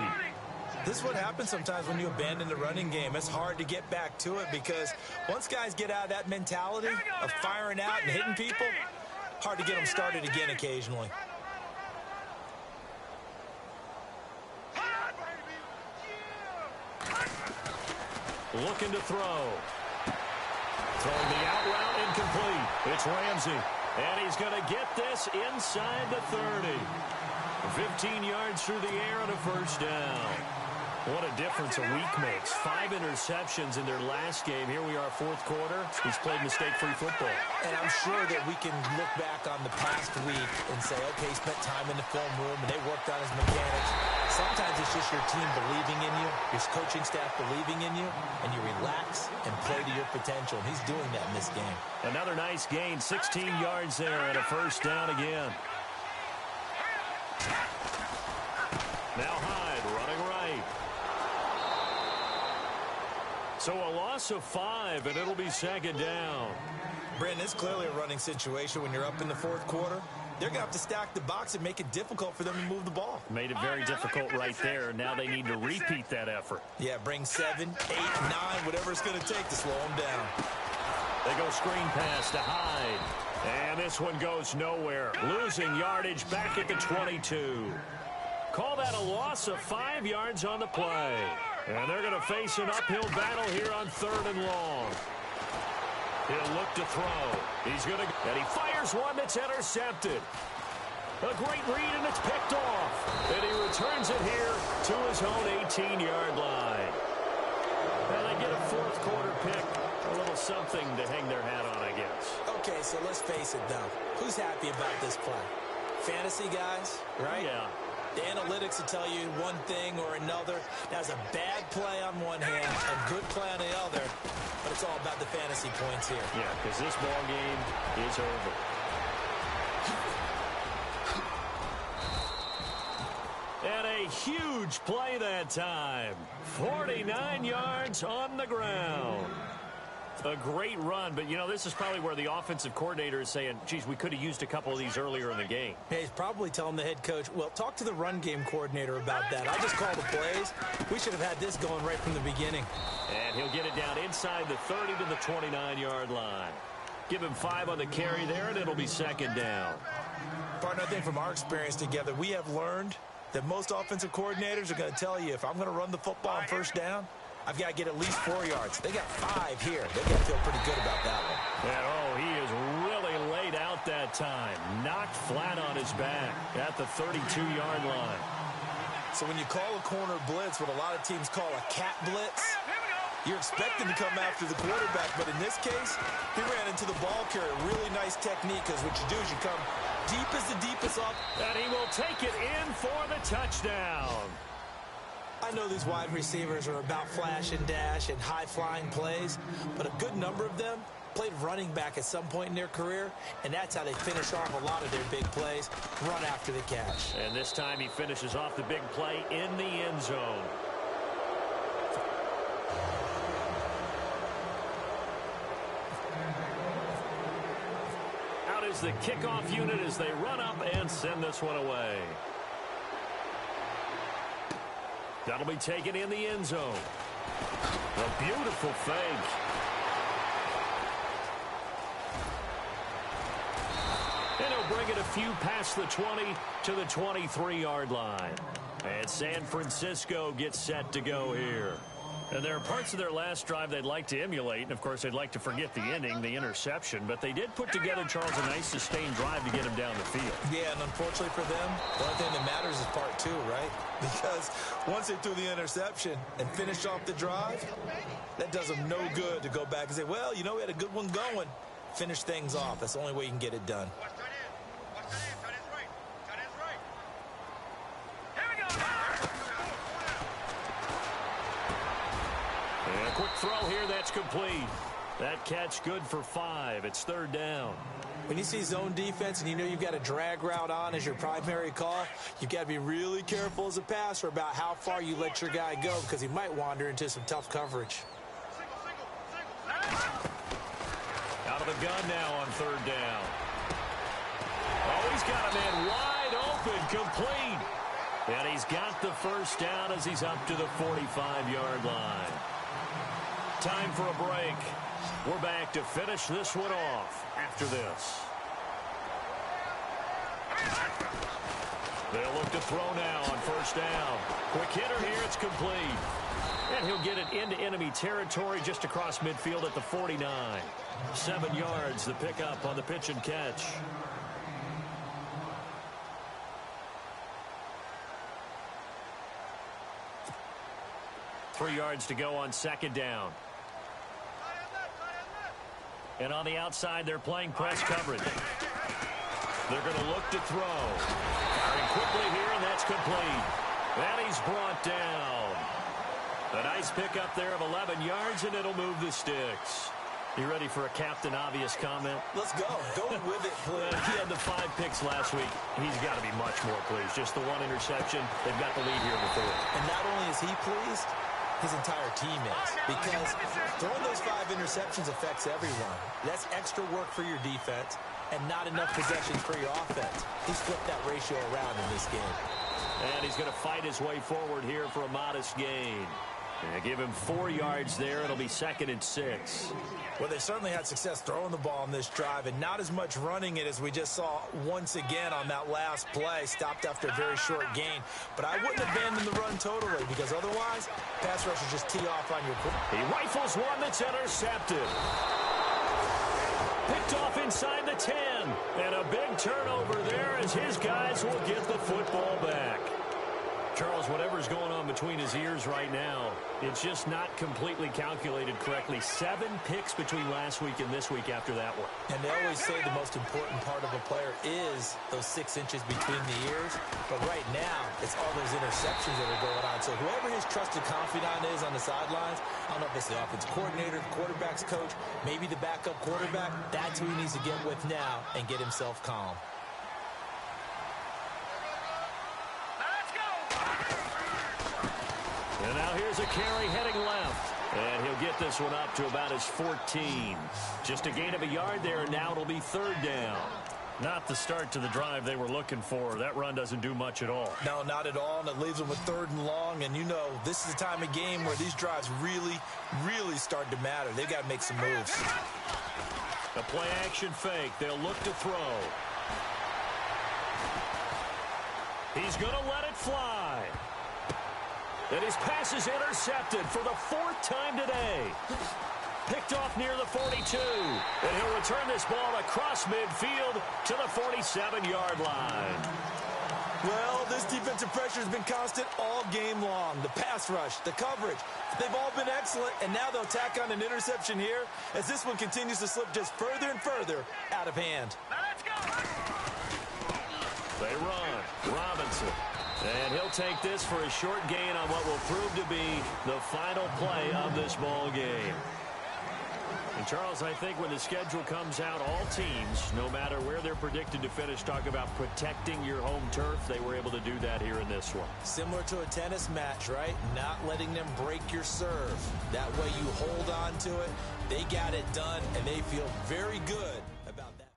This is what happens sometimes when you abandon the running game. It's hard to get back to it because once guys get out of that mentality of firing out and hitting people, hard to get them started again occasionally. Looking to throw. Throwing the out route incomplete. It's Ramsey. And he's going to get this inside the 30. 15 yards through the air and a first down. What a difference a week makes. 5 interceptions in their last game. Here we are, fourth quarter. He's played mistake-free football. And I'm sure that we can look back on the past week and say, okay, he spent time in the film room and they worked on his mechanics. Sometimes it's just your team believing in you, your coaching staff believing in you, and you relax and play to your potential. And he's doing that in this game. Another nice gain, 16 yards there and a first down again. Now Hyde running right. So a loss of 5, and it'll be second down. Brandon, it's clearly a running situation when you're up in the fourth quarter. They're going to have to stack the box and make it difficult for them to move the ball. Made it very difficult right there. Now they need to repeat that effort. Yeah, bring 7, 8, 9, whatever it's going to take to slow them down. They go screen pass to Hyde. And this one goes nowhere. Losing yardage back at the 22. Call that a loss of 5 yards on the play. And they're going to face an uphill battle here on 3rd and long. He'll look to throw. He's going to, and he fires one that's intercepted. A great read, and it's picked off. And he returns it here to his own 18-yard line. And they get a fourth quarter pick. A little something to hang their hat on, I guess. Okay, so let's face it, though. Who's happy about this play? Fantasy guys, right? Yeah. The analytics will tell you one thing or another. That's a bad play on one hand, a good play on the other, but it's all about the fantasy points here. Yeah, because this ball game is over. And a huge play that time. 49 yards on the ground. A great run, but, you know, this is probably where the offensive coordinator is saying, geez, we could have used a couple of these earlier in the game. Yeah, he's probably telling the head coach, well, talk to the run game coordinator about that. I just called the plays. We should have had this going right from the beginning. And he'll get it down inside the 30 to the 29-yard line. Give him 5 on the carry there, and it'll be second down. Partner, I think from our experience together, we have learned that most offensive coordinators are going to tell you, if I'm going to run the football on first down, I've got to get at least 4 yards. They got 5 here. They got to feel pretty good about that one. And, oh, he is really laid out that time. Knocked flat on his back at the 32-yard line. So when you call a corner blitz, what a lot of teams call a cat blitz, you're expecting to come after the quarterback. But in this case, he ran into the ball carrier. Really nice technique, because what you do is you come deep as the deepest up. And he will take it in for the touchdown. I know these wide receivers are about flash and dash and high-flying plays, but a good number of them played running back at some point in their career, and that's how they finish off a lot of their big plays, run after the catch. And this time he finishes off the big play in the end zone. Out is the kickoff unit as they run up and send this one away. That'll be taken in the end zone. A beautiful fake. And he'll bring it a few past the 20 to the 23-yard line. And San Francisco gets set to go here. And there are parts of their last drive they'd like to emulate. And, of course, they'd like to forget the ending, the interception. But they did put together, Charles, a nice sustained drive to get him down the field. Yeah, and unfortunately for them, the only thing that matters is part 2, right? Because once they threw the interception and finished off the drive, that does them no good to go back and say, well, you know, we had a good one going. Finish things off. That's the only way you can get it done. And a quick throw here, that's complete. That catch good for 5. It's 3rd down. When you see zone defense and you know you've got a drag route on as your primary call, you've got to be really careful as a passer about how far you let your guy go, because he might wander into some tough coverage. Out of the gun now on 3rd down. Oh, he's He's got a man wide open, complete. And he's got the first down as he's up to the 45-yard line. Time for a break. We're back to finish this one off after this. They'll look to throw now on first down. Quick hitter here, it's complete. And he'll get it into enemy territory just across midfield at the 49. 7 yards, the pickup on the pitch and catch. Three yards to go on second down. And on the outside, they're playing press coverage. They're going to look to throw. Firing quickly here, and that's complete. And he's brought down. A nice pickup there of 11 yards, and it'll move the sticks. You ready for a Captain Obvious comment? Let's go. Go with it, please. He had the 5 picks last week. He's got to be much more pleased. Just the 1 interception. They've got the lead here in the 4th. And not only is he pleased, his entire team is. Because throwing those 5 interceptions affects everyone. That's extra work for your defense and not enough possessions for your offense. He's flipped that ratio around in this game. And he's going to fight his way forward here for a modest gain. And give him 4 yards there. It'll be 2nd and 6. Well, they certainly had success throwing the ball in this drive and not as much running it as we just saw once again on that last play. Stopped after a very short gain. But I wouldn't abandon the run totally because otherwise, pass rushers just tee off on your quarterback. He rifles one that's intercepted. Picked off inside the 10. And a big turnover there as his guys will get the football back. Charles, whatever's going on between his ears right now, it's just not completely calculated correctly. 7 picks between last week and this week after that one. And they always say the most important part of a player is those 6 inches between the ears. But right now, it's all those interceptions that are going on. So whoever his trusted confidant is on the sidelines, I don't know if it's the offensive coordinator, the quarterback's coach, maybe the backup quarterback, that's who he needs to get with now and get himself calm. And now here's a carry heading left. And he'll get this one up to about his 14. Just a gain of a yard there, and now it'll be 3rd down. Not the start to the drive they were looking for. That run doesn't do much at all. No, not at all, and it leaves them with 3rd and long. And, you know, this is the time of game where these drives really, really start to matter. They've got to make some moves. A play-action fake. They'll look to throw. He's going to let it fly. And his pass is intercepted for the 4th time today. Picked off near the 42. And he'll return this ball across midfield to the 47-yard line. Well, this defensive pressure has been constant all game long. The pass rush, the coverage, they've all been excellent. And now they'll tack on an interception here as this one continues to slip just further and further out of hand. Now let's go. They run. Robinson. And he'll take this for a short gain on what will prove to be the final play of this ball game. And, Charles, I think when the schedule comes out, all teams, no matter where they're predicted to finish, talk about protecting your home turf. They were able to do that here in this one. Similar to a tennis match, right? Not letting them break your serve. That way you hold on to it. They got it done, and they feel very good about that.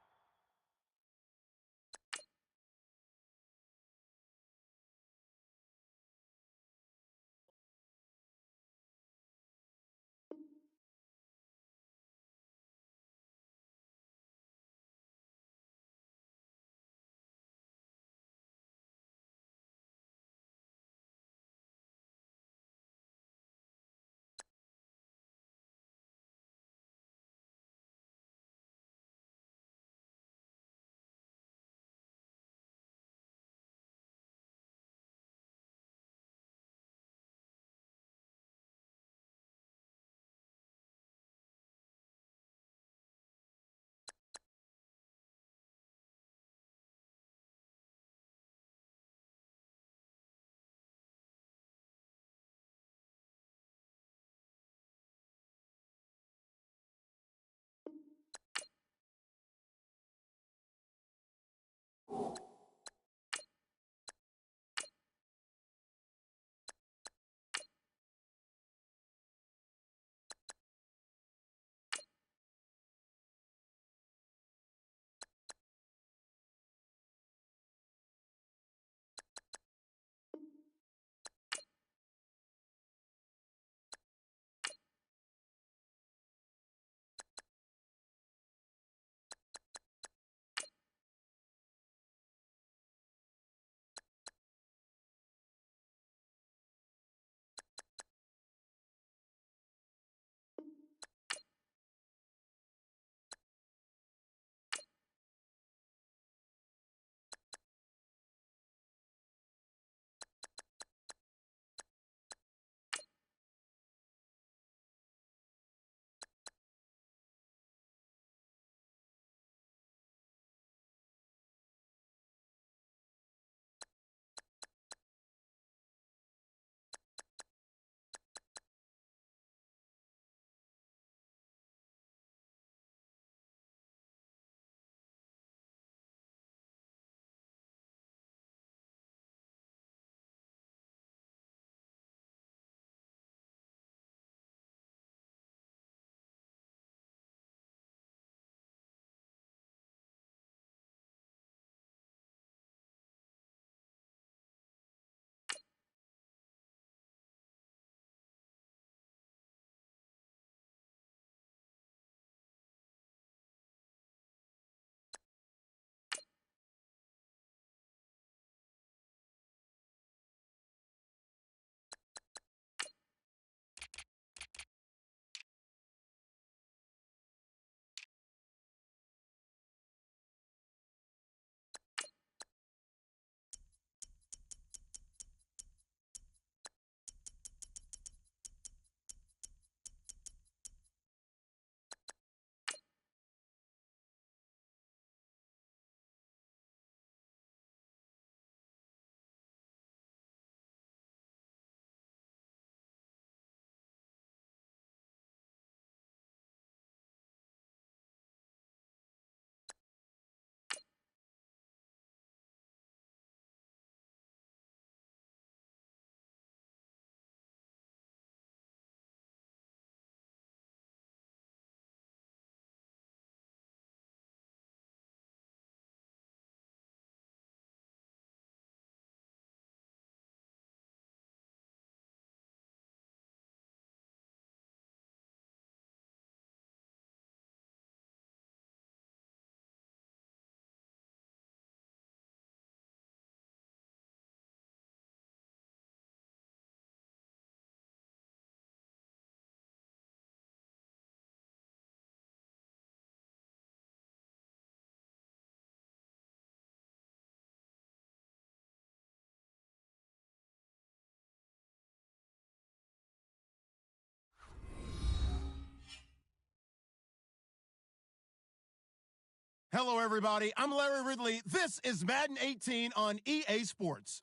Hello, everybody. I'm Larry Ridley. This is Madden 18 on EA Sports.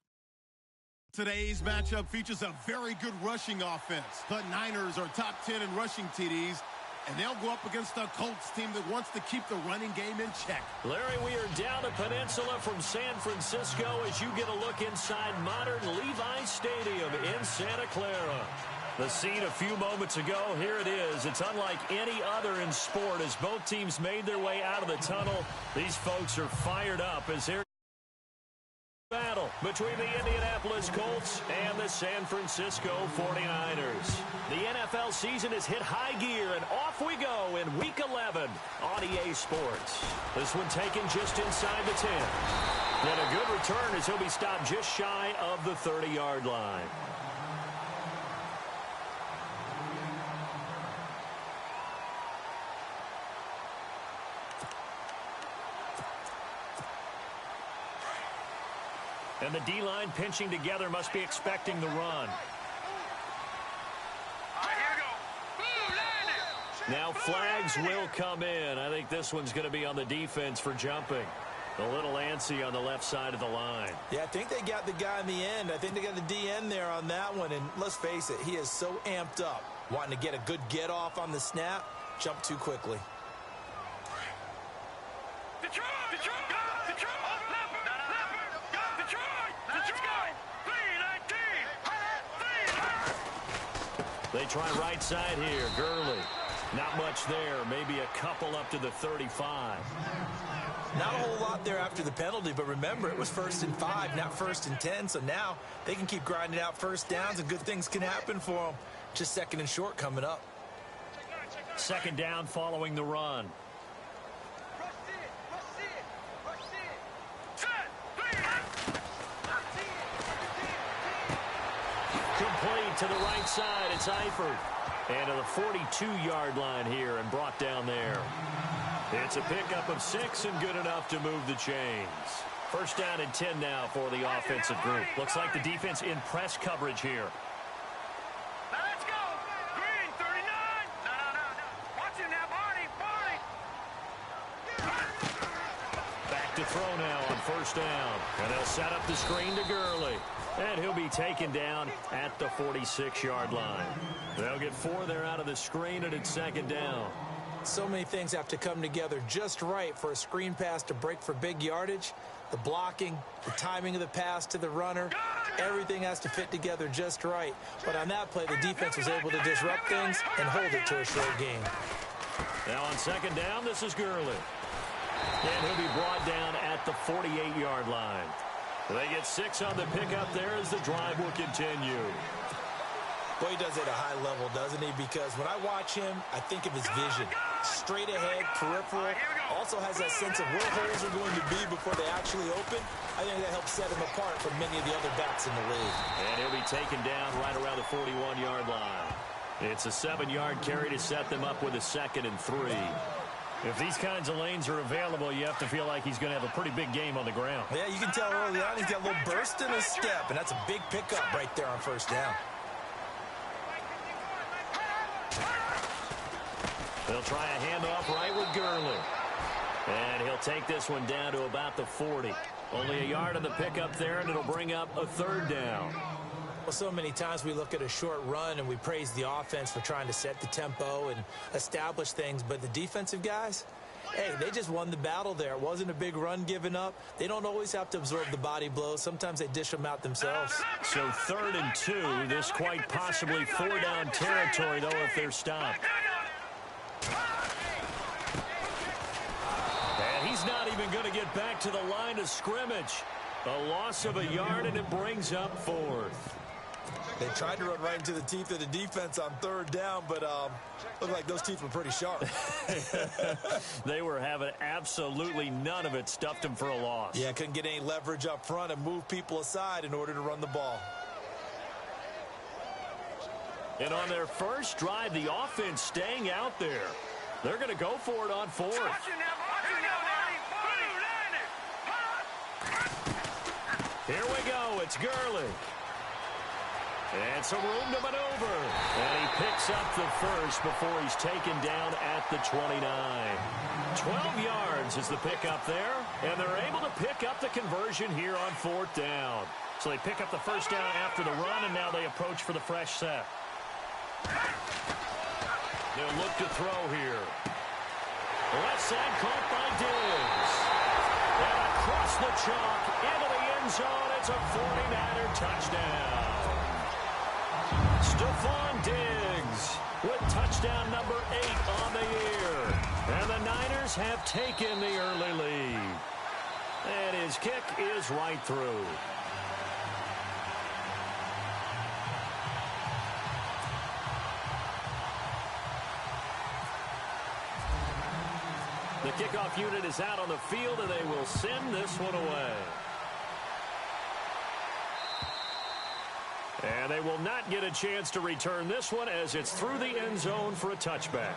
Today's matchup features a very good rushing offense. The Niners are top 10 in rushing TDs, and they'll go up against a Colts team that wants to keep the running game in check. Larry, we are down a peninsula from San Francisco as you get a look inside modern Levi Stadium in Santa Clara. The scene a few moments ago, here it is. It's unlike any other in sport as both teams made their way out of the tunnel. These folks are fired up as they're battle between the Indianapolis Colts and the San Francisco 49ers. The NFL season has hit high gear, and off we go in Week 11 on EA Sports. This one taken just inside the 10. And a good return as he'll be stopped just shy of the 30-yard line. And the D-line pinching together must be expecting the run. Now flags will come in. I think this one's going to be on the defense for jumping. A little antsy on the left side of the line. Yeah, I think they got the guy in the end. I think they got the DN there on that one. And let's face it, he is so amped up, wanting to get a good get off on the snap, jump too quickly. Detroit! Detroit! Detroit! They try right side here. Gurley. Not much there. Maybe a couple up to the 35. Not a whole lot there after the penalty, but remember, it was 1st and 5, not 1st and 10. So now they can keep grinding out first downs, and good things can happen for them. Just 2nd and short coming up. 2nd down following the run. Complete to the right side. It's Eifert. And to the 42-yard line here and brought down there. It's a pickup of 6 and good enough to move the chains. 1st down and 10 now for the offensive group. Looks like the defense in press coverage here. Now let's go. Green, 39. No. Watch him now, Barney. Back to throw now on 1st down. And they'll set up the screen to Gurley. And he'll be taken down at the 46-yard line. They'll get 4 there out of the screen, and it's 2nd down. So many things have to come together just right for a screen pass to break for big yardage. The blocking, the timing of the pass to the runner, everything has to fit together just right. But on that play, the defense was able to disrupt things and hold it to a short game. Now on 2nd down, this is Gurley. And he'll be brought down at the 48-yard line. They get 6 on the pickup there as the drive will continue. Boy, he does it at a high level, doesn't he? Because when I watch him, I think of his vision. Straight ahead, peripheral. Also has that sense of where holes are going to be before they actually open. I think that helps set him apart from many of the other backs in the league. And he'll be taken down right around the 41-yard line. It's a 7-yard carry to set them up with a 2nd and 3. If these kinds of lanes are available, you have to feel like he's going to have a pretty big game on the ground. Yeah, you can tell early on he's got a little burst in his step, and that's a big pickup right there on 1st down. They'll try a handoff right with Gurley. And he'll take this one down to about the 40. Only a yard on the pickup there, and it'll bring up a 3rd down. Well, so many times we look at a short run and we praise the offense for trying to set the tempo and establish things. But the defensive guys, hey, they just won the battle there. It wasn't a big run given up. They don't always have to absorb the body blows. Sometimes they dish them out themselves. So 3rd and 2. This quite possibly 4-down territory, though, if they're stopped. And he's not even going to get back to the line of scrimmage. A loss of a yard, and it brings up 4th. They tried to run right into the teeth of the defense on 3rd down, but looked like those teeth were pretty sharp. They were having absolutely none of it. Stuffed him for a loss. Yeah, couldn't get any leverage up front and move people aside in order to run the ball. And on their first drive, the offense staying out there. They're going to go for it on 4th. Here we go. It's Gurley. And some room to maneuver. And he picks up the first before he's taken down at the 29. 12 yards is the pickup there. And they're able to pick up the conversion here on 4th down. So they pick up the first down after the run, and now they approach for the fresh set. They'll look to throw here. Left side caught by Diggs. And across the chalk into the end zone. It's a 49er touchdown. Stephon Diggs with touchdown number 8 on the year. And the Niners have taken the early lead. And his kick is right through. The kickoff unit is out on the field, and they will send this one away. And they will not get a chance to return this one as it's through the end zone for a touchback.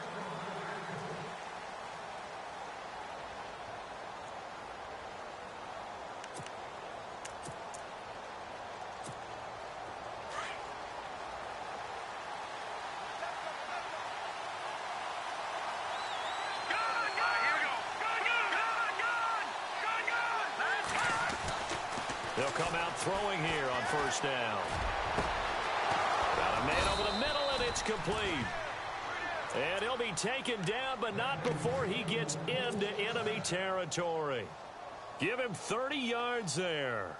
They'll come out throwing here on first down. Got a man over the middle, and it's complete. And he'll be taken down, but not before he gets into enemy territory. Give him 30 yards there.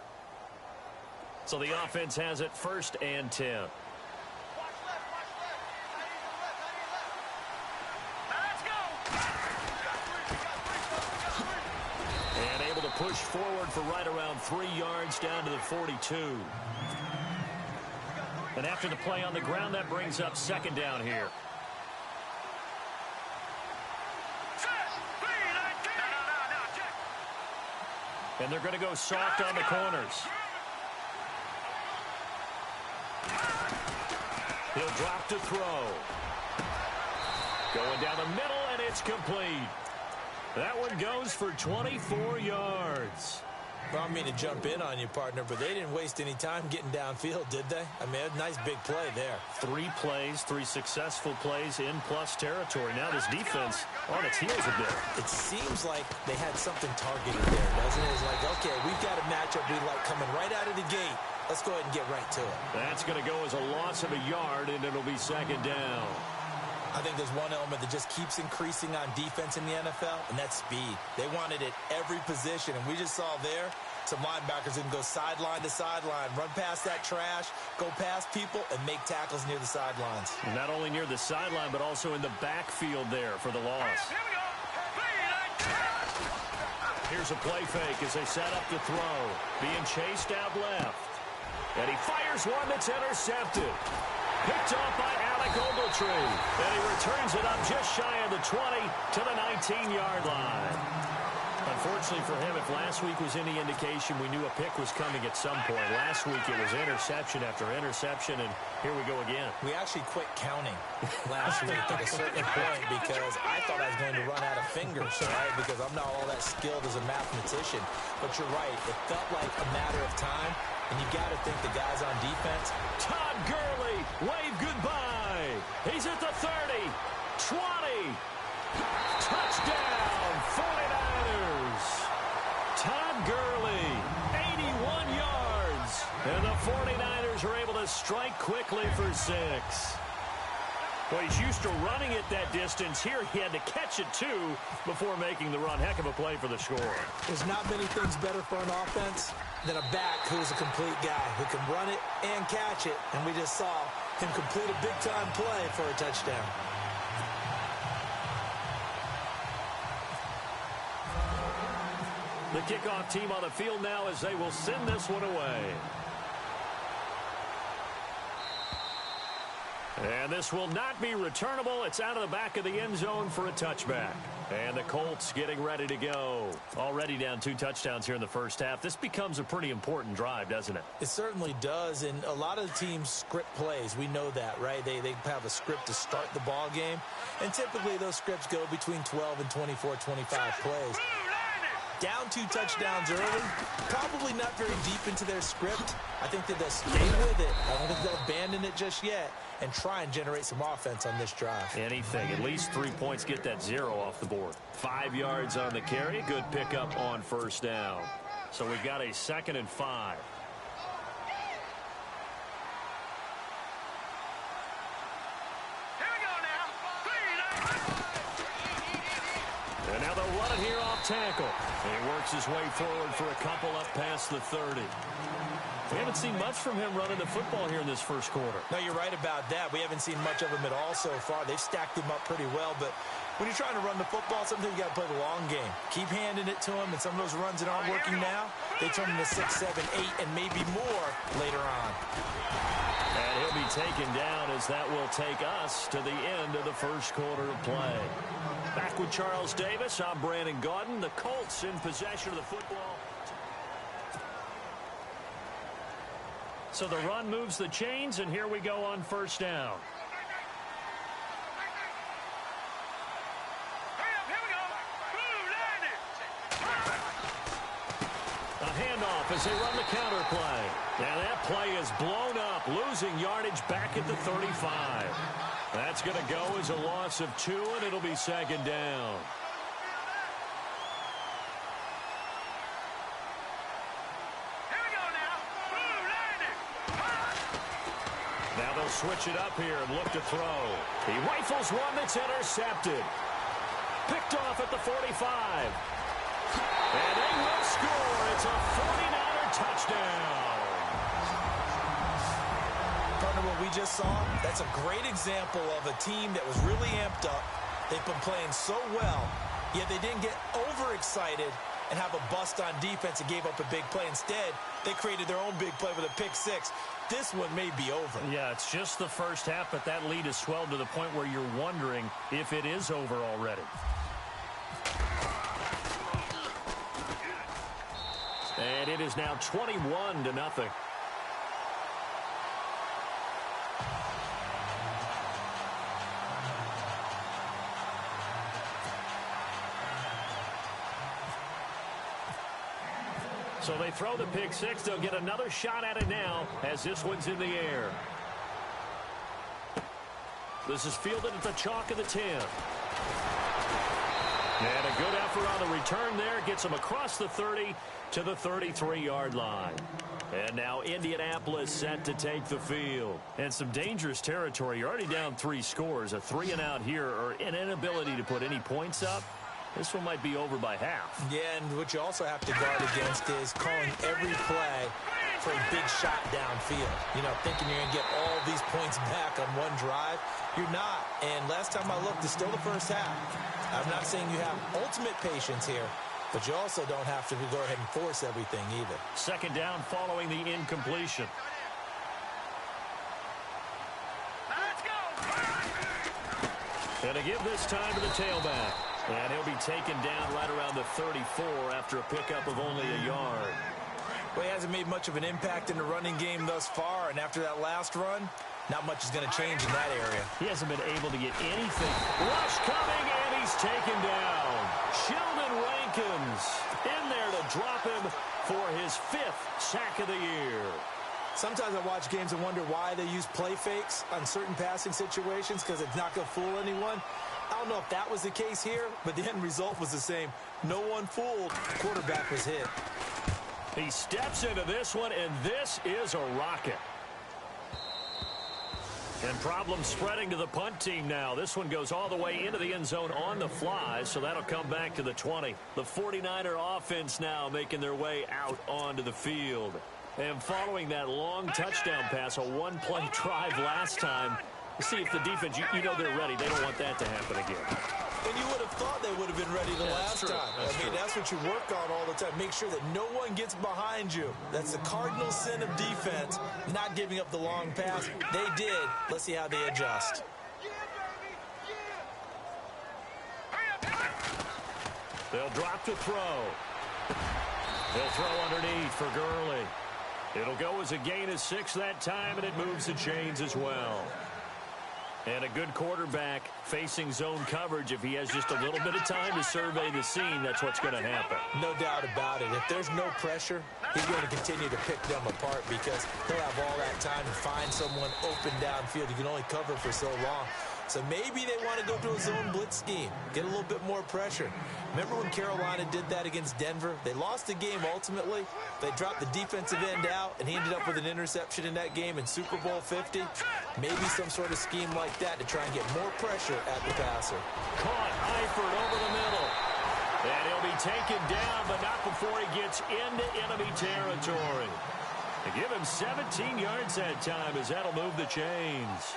So the offense has it 1st and 10. Push forward for right around 3 yards down to the 42. And after the play on the ground, that brings up 2nd down here. And they're going to go soft on the corners. He'll drop to throw. Going down the middle, and it's complete. That one goes for 24 yards. Well, I don't mean to jump in on you, partner, but they didn't waste any time getting downfield, did they? I mean, a nice big play there. 3 plays, 3 successful plays in plus territory. Now this defense on its heels a bit. It seems like they had something targeted there, doesn't it? It's like, okay, we've got a matchup we like coming right out of the gate. Let's go ahead and get right to it. That's going to go as a loss of a yard, and it'll be 2nd down. I think there's one element that just keeps increasing on defense in the NFL, and that's speed. They want it at every position, and we just saw there some linebackers who can go sideline to sideline, run past that trash, go past people, and make tackles near the sidelines. Not only near the sideline, but also in the backfield there for the loss. Here's a play fake as they set up the throw. Being chased out left. And he fires one that's intercepted. Picked off by Alec Ogletree. And he returns it up just shy of the 20 to the 19-yard line. Unfortunately for him, if last week was any indication, we knew a pick was coming at some point. Last week it was interception after interception, and here we go again. We actually quit counting last week at a certain point because I thought I was going to run out of fingers, right? Because I'm not all that skilled as a mathematician. But you're right. It felt like a matter of time, and you got to think the guys on defense. Todd Gurley, wave goodbye. He's at the 30, 20. Touchdown, 49ers. Todd Gurley, 81 yards. And the 49ers are able to strike quickly for 6. Well, he's used to running it that distance. Here he had to catch it, too, before making the run. Heck of a play for the score. There's not many things better for an offense than a back who's a complete guy who can run it and catch it. And we just saw him complete a big-time play for a touchdown. The kickoff team on the field now as they will send this one away. And this will not be returnable. It's out of the back of the end zone for a touchback. And the Colts getting ready to go. Already down 2 touchdowns here in the first half. This becomes a pretty important drive, doesn't it? It certainly does. And a lot of the teams script plays. We know that, right? They have a script to start the ball game. And typically those scripts go between 12 and 24, 25 plays. down 2 touchdowns early, probably not very deep into their script. I think that they'll stay with it. I don't think they'll abandon it just yet and try and generate some offense on this drive. Anything. At least 3 points, get that 0 off the board. 5 yards on the carry. Good pickup on first down. So we've got a 2nd and 5. And now they'll run it here off tackle. And he works his way forward for a couple up past the 30. We haven't seen much from him running the football here in this first quarter. No, you're right about that. We haven't seen much of him at all so far. They've stacked him up pretty well, but when you're trying to run the football, sometimes you got to play the long game. Keep handing it to him, and some of those runs that aren't working now, they turn into 6, 7, 8, and maybe more later on. And he'll be taken down as that will take us to the end of the first quarter of play. Back with Charles Davis, I'm Brandon Gaudin. The Colts in possession of the football. So the run moves the chains, and here we go on first down. A handoff as they run the counter play. And that play is blown up, losing yardage back at the 35. That's going to go as a loss of 2, and it'll be 2nd down. Now they'll switch it up here and look to throw. He rifles one that's intercepted. Picked off at the 45. And they will score. It's a 49er touchdown. Partner, what we just saw, that's a great example of a team that was really amped up. They've been playing so well, yet they didn't get overexcited and have a bust on defense and gave up a big play. Instead, they created their own big play with a pick 6. This one may be over. Yeah, it's just the first half, but that lead has swelled to the point where you're wondering if it is over already. And it is now 21-0. So they throw the pick 6. They'll get another shot at it now as this one's in the air. This is fielded at the chalk of the 10. And a good effort on the return there. Gets him across the 30 to the 33-yard line. And now Indianapolis set to take the field. And some dangerous territory. You're already down 3 scores. A 3-and-out here or an inability to put any points up. This one might be over by half. Yeah, and what you also have to guard against is calling every play for a big shot downfield. You know, thinking you're going to get all these points back on one drive. You're not. And last time I looked, it's still the first half. I'm not saying you have ultimate patience here, but you also don't have to go ahead and force everything either. 2nd down following the incompletion. Let's go! And to give this time to the tailback. And he'll be taken down right around the 34 after a pickup of only a yard. Well, he hasn't made much of an impact in the running game thus far, and after that last run, not much is going to change in that area. He hasn't been able to get anything. Rush coming, and he's taken down. Sheldon Rankins in there to drop him for his 5th sack of the year. Sometimes I watch games and wonder why they use play fakes on certain passing situations because it's not going to fool anyone. I don't know if that was the case here, but the end result was the same. No one fooled. The quarterback was hit. He steps into this one, and this is a rocket. And problems spreading to the punt team now. This one goes all the way into the end zone on the fly, so that'll come back to the 20. The 49er offense now making their way out onto the field. And following that long touchdown pass, a one-play drive last time, see if the defense, you know they're ready. They don't want that to happen again. And you would have thought they would have been ready the last time. That's what you work on all the time. Make sure that no one gets behind you. That's the cardinal sin of defense, not giving up the long pass. They did. Let's see how they adjust. They'll drop to throw. They'll throw underneath for Gurley. It'll go as a gain of 6 that time, and it moves the chains as well. And a good quarterback facing zone coverage, if he has just a little bit of time to survey the scene, that's what's going to happen. No doubt about it. If there's no pressure, he's going to continue to pick them apart because he'll have all that time to find someone open downfield. You can only cover for so long. So maybe they want to go to a zone blitz scheme, get a little bit more pressure. Remember when Carolina did that against Denver? They lost the game ultimately. They dropped the defensive end out, and he ended up with an interception in that game in Super Bowl 50. Maybe some sort of scheme like that to try and get more pressure at the passer. Caught Eifert over the middle. And he'll be taken down, but not before he gets into enemy territory. They give him 17 yards that time as that'll move the chains.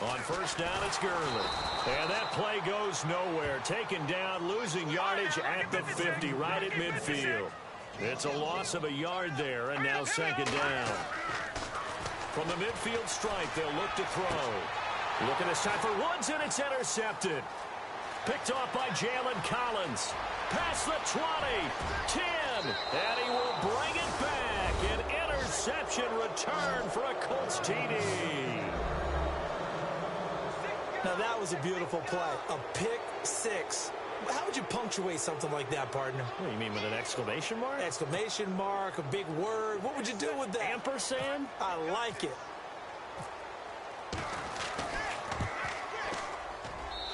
On first down, it's Gurley. And that play goes nowhere. Taken down, losing yardage at the 50, right at midfield. It's a loss of a yard there, and now second down. From the midfield stripe, they'll look to throw. Looking this time for Woods, and it's intercepted. Picked off by Jalen Collins. Past the 20, 10, and he will bring it back. An interception return for a Colts TD. Now, that was a beautiful play. A pick six. How would you punctuate something like that, partner? What do you mean, with an exclamation mark? Exclamation mark, a big word. What would you do with that? Ampersand? I like it.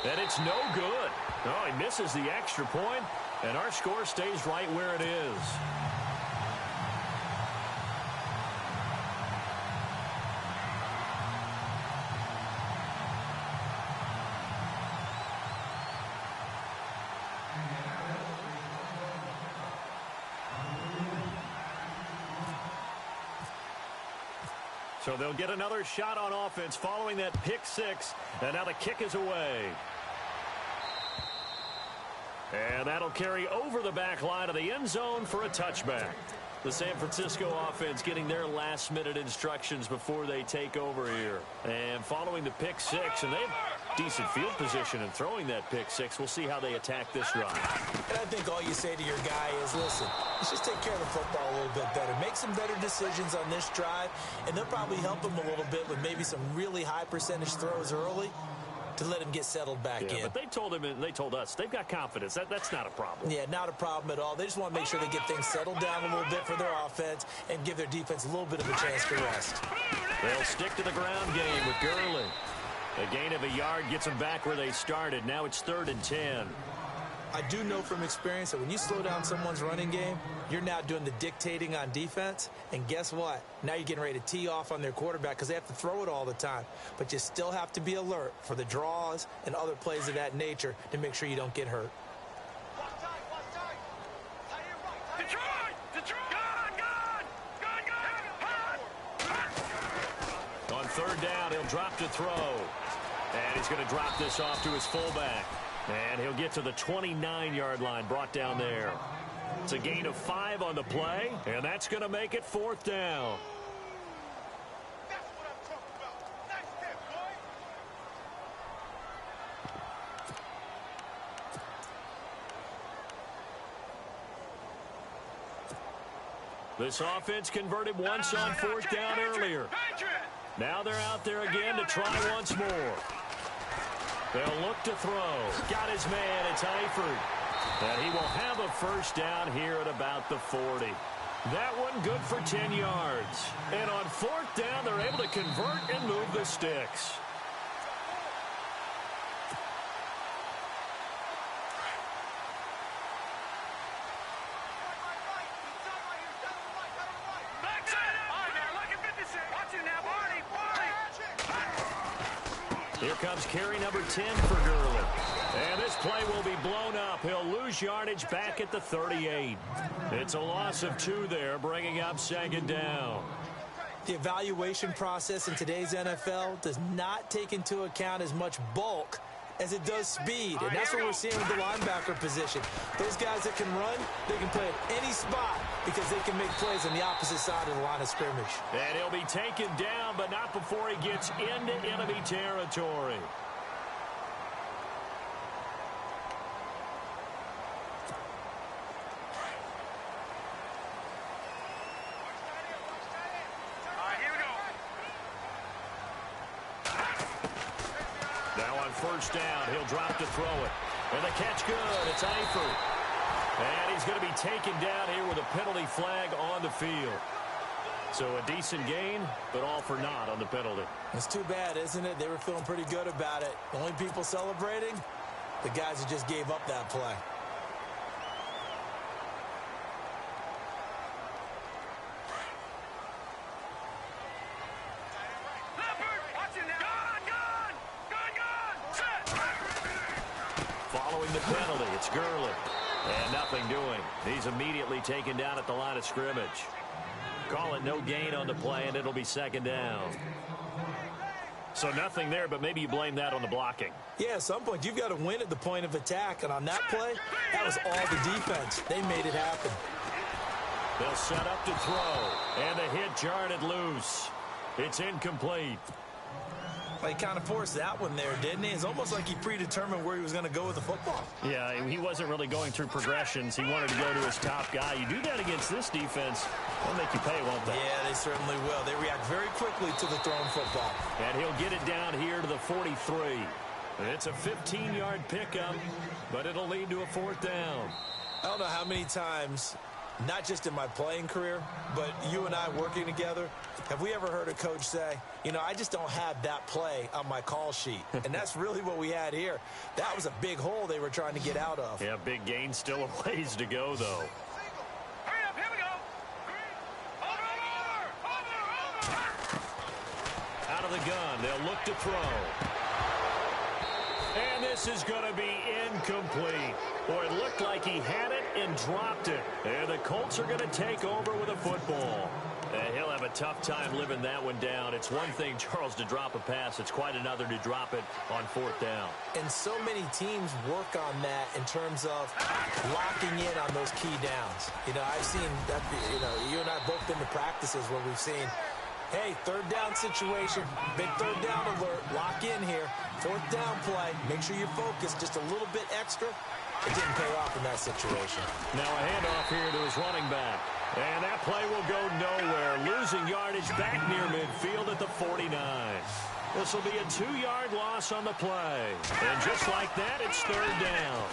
And it's no good. Oh, he misses the extra point, and our score stays right where it is. So they'll get another shot on offense following that pick six, and now the kick is away. And that'll carry over the back line of the end zone for a touchback. The San Francisco offense getting their last-minute instructions before they take over here. And following the pick six, and they have decent field position in throwing that pick six. We'll see how they attack this drive. And I think all you say to your guy is, listen, let's just take care of the football a little bit better. Make some better decisions on this drive, and they'll probably help him a little bit with maybe some really high percentage throws early to let him get settled back in. But they told him, and they told us, they've got confidence. That's not a problem. Yeah, not a problem at all. They just want to make sure they get things settled down a little bit for their offense and give their defense a little bit of a chance to rest. They'll stick to the ground game with Gurley. A gain of a yard gets them back where they started. Now it's 3rd and 10. I do know from experience that when you slow down someone's running game, you're now doing the dictating on defense. And guess what? Now you're getting ready to tee off on their quarterback because they have to throw it all the time. But you still have to be alert for the draws and other plays of that nature to make sure you don't get hurt. On 3rd down, he'll drop to throw. And he's going to drop this off to his fullback. And he'll get to the 29-yard line, brought down there. It's a gain of 5 on the play, and that's going to make it 4th down. That's what I'm talking about. Nice step, boy. This offense converted once on 4th down earlier. Now they're out there again to try once more. They'll look to throw. Got his man. It's Eifert. And he will have a 1st down here at about the 40. That one good for 10 yards. And on 4th down, they're able to convert and move the sticks. Here comes carry number 10 for Gurley. And this play will be blown up. He'll lose yardage back at the 38. It's a loss of 2 there, bringing up 2nd down. The evaluation process in today's NFL does not take into account as much bulk as it does speed, and that's what we're seeing with the linebacker position. Those guys that can run, they can play at any spot because they can make plays on the opposite side of the line of scrimmage. And he'll be taken down, but not before he gets into enemy territory. First down, he'll drop to throw it. And the catch good, it's Eifert. And he's going to be taken down here with a penalty flag on the field. So a decent gain, but all for naught on the penalty. It's too bad, isn't it? They were feeling pretty good about it. The only people celebrating, the guys who just gave up that play. Following the penalty, it's Gurley. And nothing doing. He's immediately taken down at the line of scrimmage. Call it no gain on the play, and it'll be second down. So nothing there, but maybe you blame that on the blocking. Yeah, at some point, you've got to win at the point of attack. And on that play, that was all the defense. They made it happen. They'll set up to throw. And the hit jarred it loose. It's incomplete. Well, he kind of forced that one there, didn't he? It's almost like he predetermined where he was going to go with the football. Yeah, he wasn't really going through progressions. He wanted to go to his top guy. You do that against this defense, they'll make you pay, won't they? Yeah, they certainly will. They react very quickly to the thrown football. And he'll get it down here to the 43. It's a 15-yard pickup, but it'll lead to a fourth down. I don't know how many times, not just in my playing career, but you and I working together, have we ever heard a coach say, you know, I just don't have that play on my call sheet? And that's really what we had here. That was a big hole they were trying to get out of. Yeah, big gain, still a ways to go, though. Hurry up, here we go. Over. Out of the gun, they'll look to throw. And this is going to be incomplete. Boy, it looked like he had it and dropped it. And the Colts are going to take over with a football. And he'll have a tough time living that one down. It's one thing, Charles, to drop a pass. It's quite another to drop it on fourth down. And so many teams work on that in terms of locking in on those key downs. You know, I've seen that, you know, you and I both been to practices where we've seen, hey, third down situation, big third down alert, lock in here, fourth down play, make sure you're focused just a little bit extra. It didn't pay off in that situation. Now a handoff here to his running back. And that play will go nowhere. Losing yardage back near midfield at the 49. This will be a 2-yard loss on the play. And just like that, it's third down.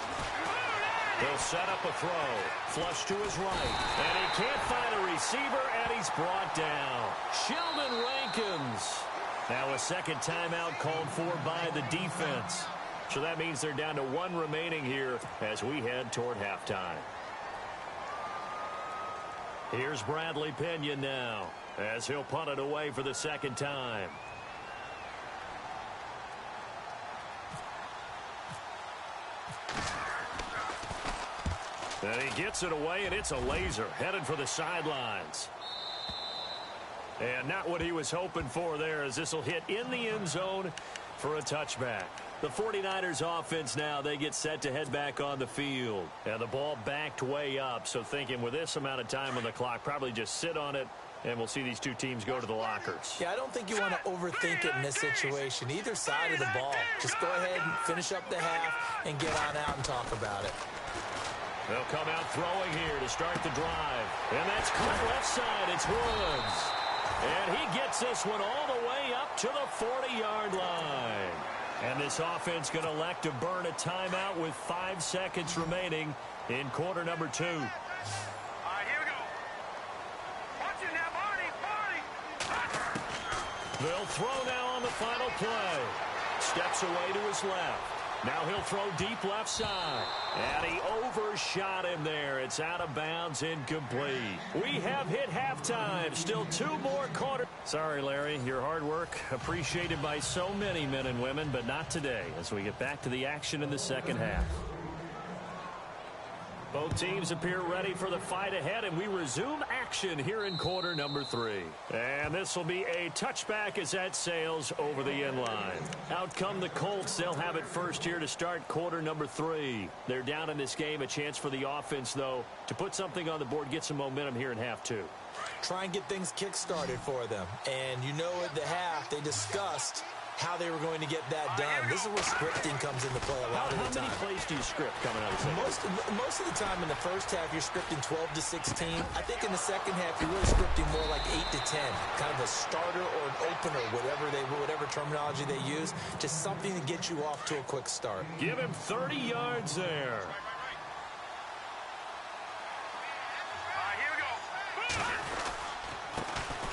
They'll set up a throw. Flush to his right. And he can't find a receiver, and he's brought down. Sheldon Rankins. Now a second timeout called for by the defense. So that means they're down to one remaining here as we head toward halftime. Here's Bradley Pinion now as he'll punt it away for the second time. And he gets it away, and it's a laser headed for the sidelines. And not what he was hoping for there, as this will hit in the end zone for a touchback. The 49ers offense now, they get set to head back on the field. And the ball backed way up, so thinking with this amount of time on the clock, probably just sit on it, and we'll see these two teams go to the lockers. Yeah, I don't think you want to overthink it in this situation. Either side of the ball. Just go ahead and finish up the half and get on out and talk about it. They'll come out throwing here to start the drive. And that's caught left side. It's Woods. And he gets this one all the way up to the 40-yard line. And this offense going to elect to burn a timeout with 5 seconds remaining in quarter number 2. All right, here we go. Watch it now, Barney. They'll throw now on the final play. Steps away to his left. Now he'll throw deep left side. And he overshot him there. It's out of bounds, incomplete. We have hit halftime. Still 2 more quarters. Sorry, Larry. Your hard work appreciated by so many men and women, but not today as we get back to the action in the second half. Both teams appear ready for the fight ahead, and we resume action. action here in quarter number 3. And this will be a touchback as that sails over the end line. Out come the Colts. They'll have it first here to start quarter number 3. They're down in this game. A chance for the offense, though, to put something on the board, get some momentum here in half 2. Try and get things kick-started for them. And you know at the half, they discussed how they were going to get that done. This is where scripting comes into play a lot of the time. How many plays do you script coming out of the second? Most of the time in the first half, you're scripting 12 to 16. I think in the second half, you're really scripting more like 8 to 10. Kind of a starter or an opener, whatever terminology they use. Just something to get you off to a quick start. Give him 30 yards there. Here we go.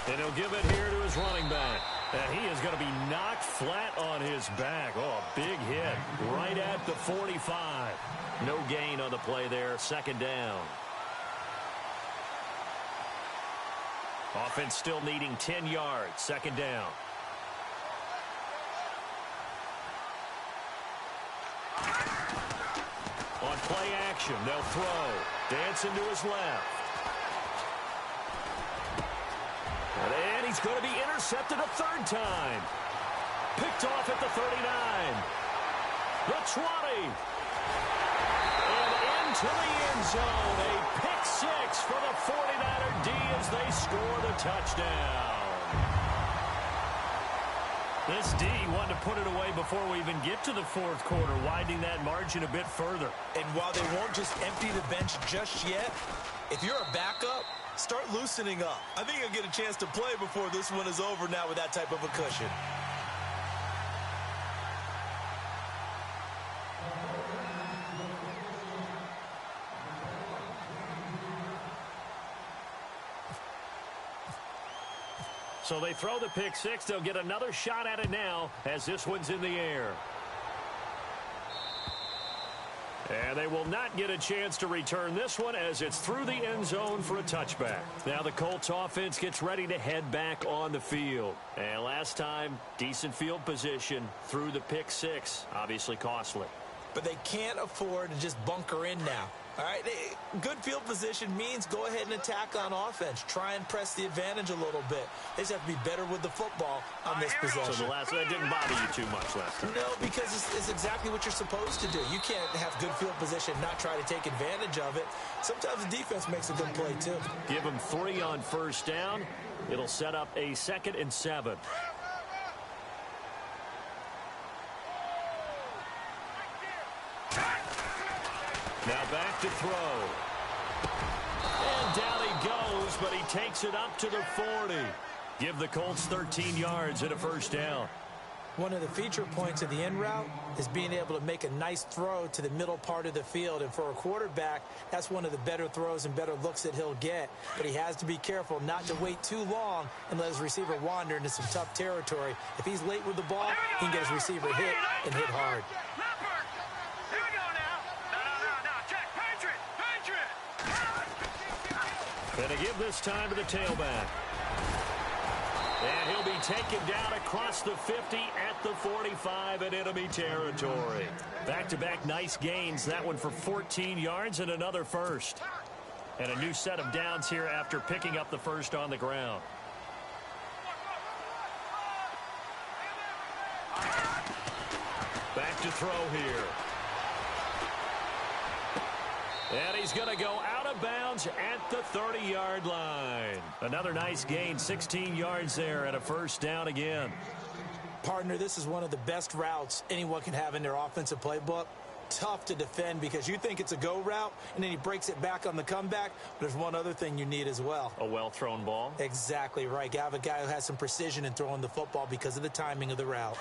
And he'll give it here to his running back. And he is going to be knocked flat on his back. Oh, a big hit right at the 45. No gain on the play there. Second down. Offense still needing 10 yards. Second down. On play action, they'll throw. Dancing to his left. And he's going to be intercepted a third time. Picked off at the 39. The 20. And into the end zone. A pick 6 for the 49er D as they score the touchdown. This D wanted to put it away before we even get to the fourth quarter, widening that margin a bit further. And while they won't just empty the bench just yet, if you're a backup, start loosening up. I think you'll get a chance to play before this one is over now with that type of a cushion. So they throw the pick 6. They'll get another shot at it now as this one's in the air. And they will not get a chance to return this one as it's through the end zone for a touchback. Now the Colts offense gets ready to head back on the field. And last time, decent field position through the pick 6. Obviously costly. But they can't afford to just bunker in now. All right, good field position means go ahead and attack on offense. Try and press the advantage a little bit. They just have to be better with the football on this possession. So the last one didn't bother you too much last time. No, because it's exactly what you're supposed to do. You can't have good field position and not try to take advantage of it. Sometimes the defense makes a good play, too. Give them 3 on first down. It'll set up a 2nd and 7. Now back to throw. And down he goes, but he takes it up to the 40. Give the Colts 13 yards and a first down. One of the feature points of the in route is being able to make a nice throw to the middle part of the field. And for a quarterback, that's one of the better throws and better looks that he'll get. But he has to be careful not to wait too long and let his receiver wander into some tough territory. If he's late with the ball, he can get his receiver hit and hit hard. And to give this time to the tailback. And he'll be taken down across the 50 at the 45 in enemy territory. Back-to-back nice gains. That one for 14 yards and another first. And a new set of downs here after picking up the first on the ground. Back to throw here. And he's going to go out of bounds at the 30-yard line. Another nice gain, 16 yards there and a first down again. Partner, this is one of the best routes anyone can have in their offensive playbook. Tough to defend because you think it's a go route, and then he breaks it back on the comeback. But there's one other thing you need as well. A well-thrown ball? Exactly right. You have a guy who has some precision in throwing the football because of the timing of the route.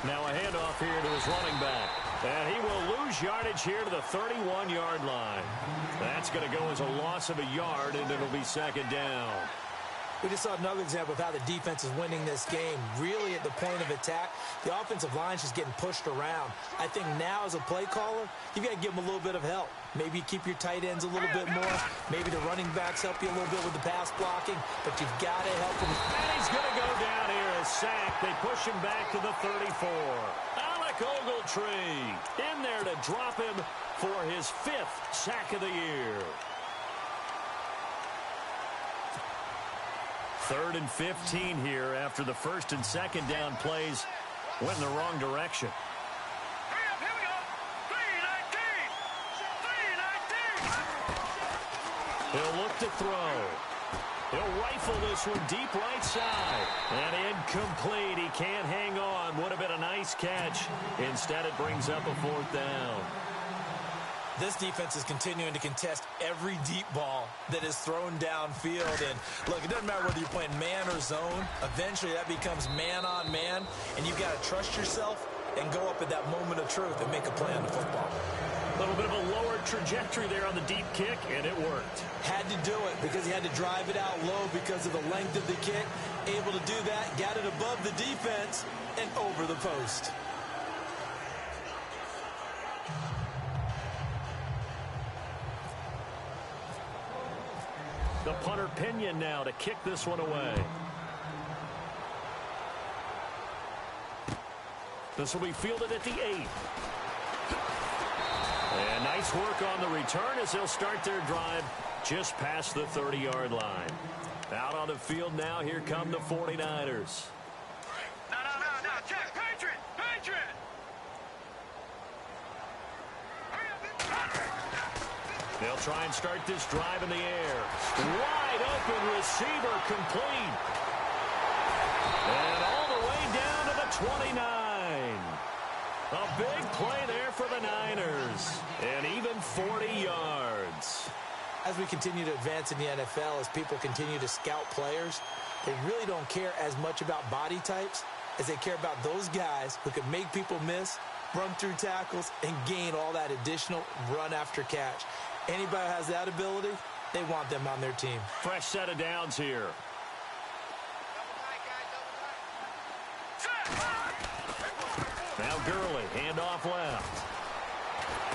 Now a handoff here to his running back. And he will lose yardage here to the 31-yard line. That's going to go as a loss of a yard, and it'll be second down. We just saw another example of how the defense is winning this game. Really at the point of attack, the offensive line's just getting pushed around. I think now as a play caller, you've got to give them a little bit of help. Maybe keep your tight ends a little bit more. Maybe the running backs help you a little bit with the pass blocking, but you've got to help him. And he's going to go down here as sacked. They push him back to the 34. Alec Ogletree in there to drop him for his 5th sack of the year. 3rd and 15 here after the 1st and 2nd down plays went in the wrong direction. Hurry up, here we go. 3-19. He'll look to throw. He'll rifle this one deep right side. And incomplete. He can't hang on. Would have been a nice catch. Instead, it brings up a 4th down. This defense is continuing to contest every deep ball that is thrown downfield. And look, it doesn't matter whether you're playing man or zone. Eventually, that becomes man on man. And you've got to trust yourself and go up at that moment of truth and make a play on the football. A little bit of a lower trajectory there on the deep kick, and it worked. Had to do it because he had to drive it out low because of the length of the kick. Able to do that, got it above the defense and over the post. The punter Pinion now to kick this one away. This will be fielded at the 8. And nice work on the return as they'll start their drive just past the 30-yard line. Out on the field now, here come the 49ers. No, Jack, Patriot. They'll try and start this drive in the air. Wide open receiver complete. And all the way down to the 29. A big play there for the Niners. And even 40 yards. As we continue to advance in the NFL, as people continue to scout players, they really don't care as much about body types as they care about those guys who can make people miss, run through tackles, and gain all that additional run after catch. Anybody who has that ability, they want them on their team. Fresh set of downs here. Now Gurley, handoff left.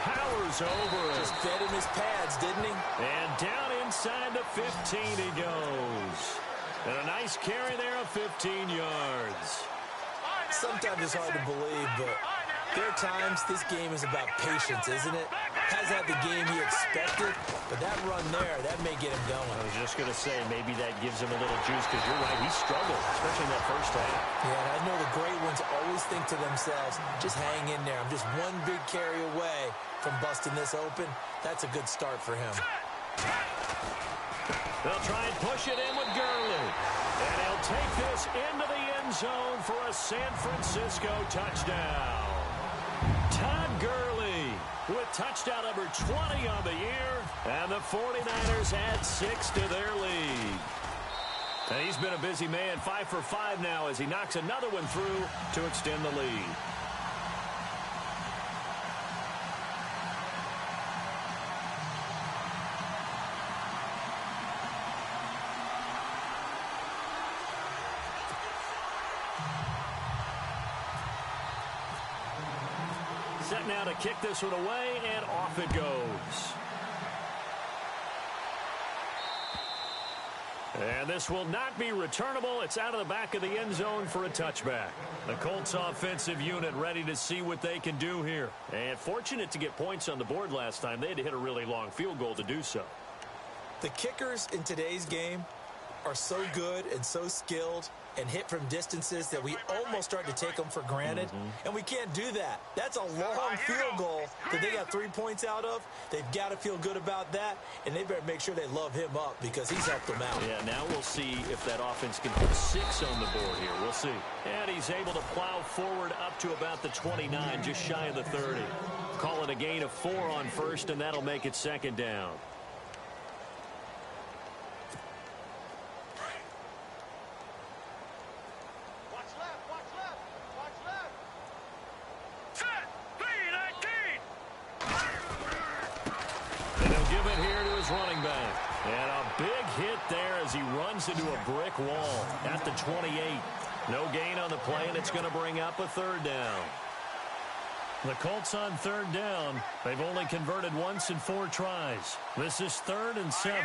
Powers over it. Just fed him his pads, didn't he? And down inside the 15 he goes. And a nice carry there of 15 yards. Sometimes it's hard to believe, but there are times this game is about patience, isn't it? Hasn't had the game he expected, but that run there, that may get him going. I was just going to say, maybe that gives him a little juice, because you're right, he struggled, especially in that first half. Yeah, and I know the great ones always think to themselves, just hang in there. I'm just one big carry away from busting this open. That's a good start for him. They'll try and push it in with Gurley. And he'll take this into the end zone for a San Francisco touchdown. Todd Gurley with touchdown number 20 on the year. And the 49ers add 6 to their lead. And he's been a busy man, 5 for 5 now as he knocks another one through to extend the lead. Set now to kick this one away, and off it goes. And this will not be returnable. It's out of the back of the end zone for a touchback. The Colts offensive unit ready to see what they can do here. And fortunate to get points on the board last time. They had to hit a really long field goal to do so. The kickers in today's game are so good and so skilled and hit from distances that we almost start to take them for granted. And we can't do that. That's a long field goal that they got 3 points out of. They've got to feel good about that, and they better make sure they love him up because he's helped them out. Yeah, now we'll see if that offense can put 6 on the board here. We'll see. And he's able to plow forward up to about the 29, just shy of the 30. Call it a gain of 4 on first, and that'll make it second down. Running back. And a big hit there as he runs into a brick wall at the 28. No gain on the play, and it's going to bring up a third down. The Colts on third down. They've only converted once in 4 tries. This is 3rd and 7.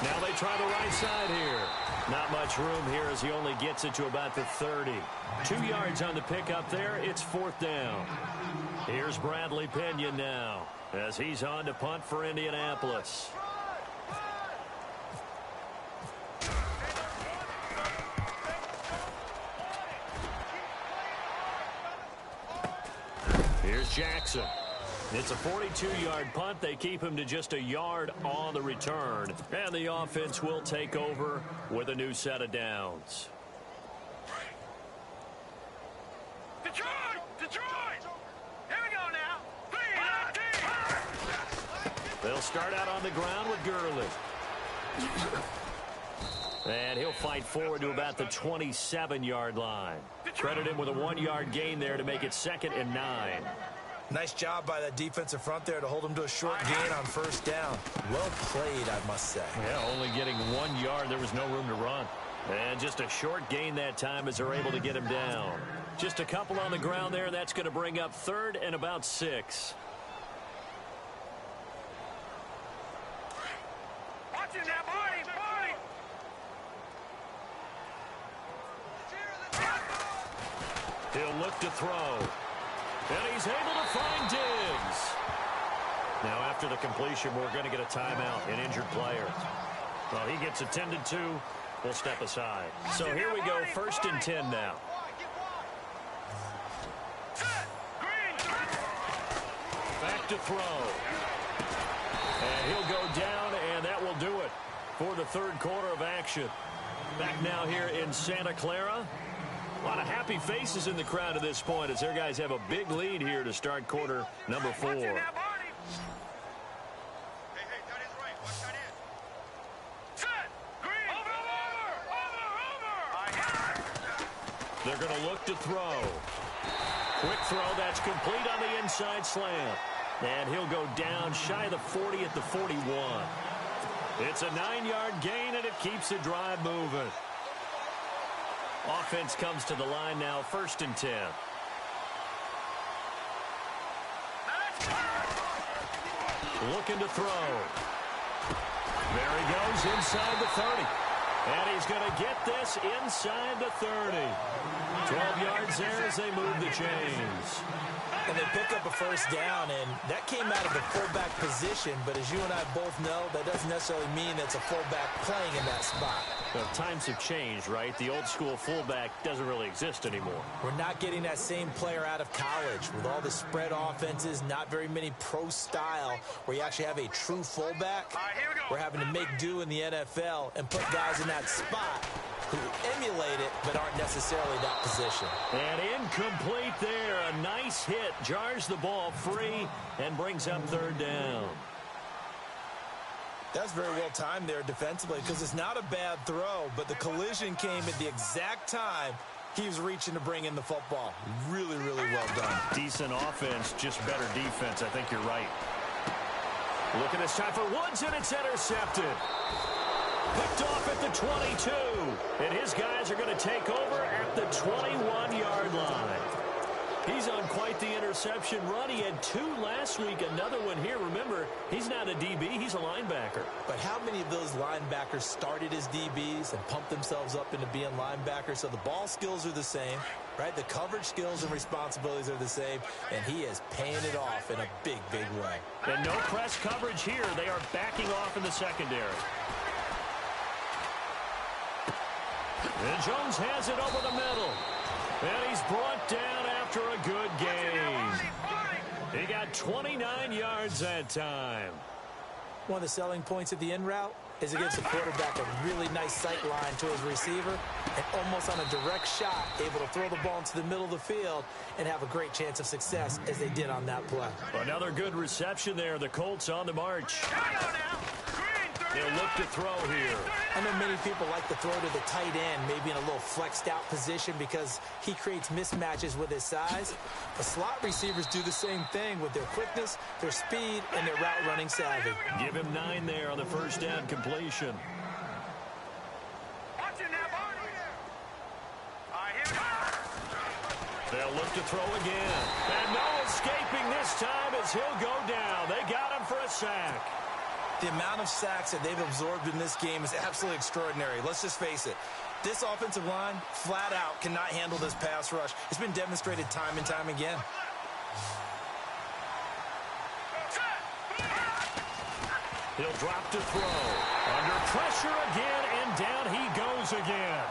Now they try the right side here. Not much room here as he only gets it to about the 30. 2 yards on the pickup there. It's 4th down. Here's Bradley Pinion now as he's on to punt for Indianapolis. Here's Jackson. It's a 42-yard punt. They keep him to just a yard on the return. And the offense will take over with a new set of downs. Detroit! Detroit! Here we go now. They'll start out on the ground with Gurley. And he'll fight forward to about the 27-yard line. Credit him with a 1-yard gain there to make it 2nd and 9. Nice job by that defensive front there to hold him to a short gain on 1st down. Well played, I must say. Yeah, only getting 1 yard. There was no room to run. And just a short gain that time as they're able to get him down. Just a couple on the ground there. That's going to bring up 3rd and about 6. Watching that body, body. He'll look to throw. And he's able to find Diggs. Now, after the completion, we're going to get a timeout, an injured player. Well, he gets attended to. We'll step aside. So here we go, 1st and 10 now. Back to throw. And he'll go down, and that will do it for the 3rd quarter of action. Back now here in Santa Clara. A lot of happy faces in the crowd at this point as their guys have a big lead here to start quarter number 4. Hey, that is right. Watch that in. Set. Green. Over. They're going to look to throw. Quick throw. That's complete on the inside slant. And he'll go down shy of the 40 at the 41. It's a 9-yard gain, and it keeps the drive moving. Offense comes to the line now, 1st and 10. Looking to throw. There he goes inside the 30. And he's going to get this inside the 30. 12 yards there as they move the chains. And they pick up a 1st down, and that came out of the fullback position. But as you and I both know, that doesn't necessarily mean it's a fullback playing in that spot. Well, times have changed, right? The old school fullback doesn't really exist anymore. We're not getting that same player out of college. With all the spread offenses, not very many pro style where you actually have a true fullback. We're having to make do in the NFL and put guys in that spot who emulate it but aren't necessarily that position. And incomplete there. A nice hit. Jars the ball free and brings up 3rd down. That's very well timed there defensively because it's not a bad throw, but the collision came at the exact time he was reaching to bring in the football. Really, really well done. Decent offense, just better defense. I think you're right. Look at this time for Woods, and it's intercepted. Picked off at the 22. And his guys are going to take over at the 21-yard line. He's on quite the interception run. He had 2 last week, another one here. Remember, he's not a DB, he's a linebacker. But how many of those linebackers started as DBs and pumped themselves up into being linebackers? So the ball skills are the same, right? The coverage skills and responsibilities are the same, and he is paying it off in a big, big way. And no press coverage here. They are backing off in the secondary. And Jones has it over the middle. And he's brought down after a good game. He got 29 yards that time. One of the selling points of the in route is it gives the quarterback a really nice sight line to his receiver and almost on a direct shot able to throw the ball into the middle of the field and have a great chance of success as they did on that play. Another good reception there. The Colts on the march. They'll look to throw here. I know many people like to throw to the tight end, maybe in a little flexed out position because he creates mismatches with his size. The slot receivers do the same thing with their quickness, their speed, and their route running savvy. Give him 9 there on the 1st down completion. The They'll look to throw again. And no escaping this time as he'll go down. They got him for a sack. The amount of sacks that they've absorbed in this game is absolutely extraordinary. Let's just face it. This offensive line, flat out, cannot handle this pass rush. It's been demonstrated time and time again. He'll drop to throw. Under pressure again, and down he goes again.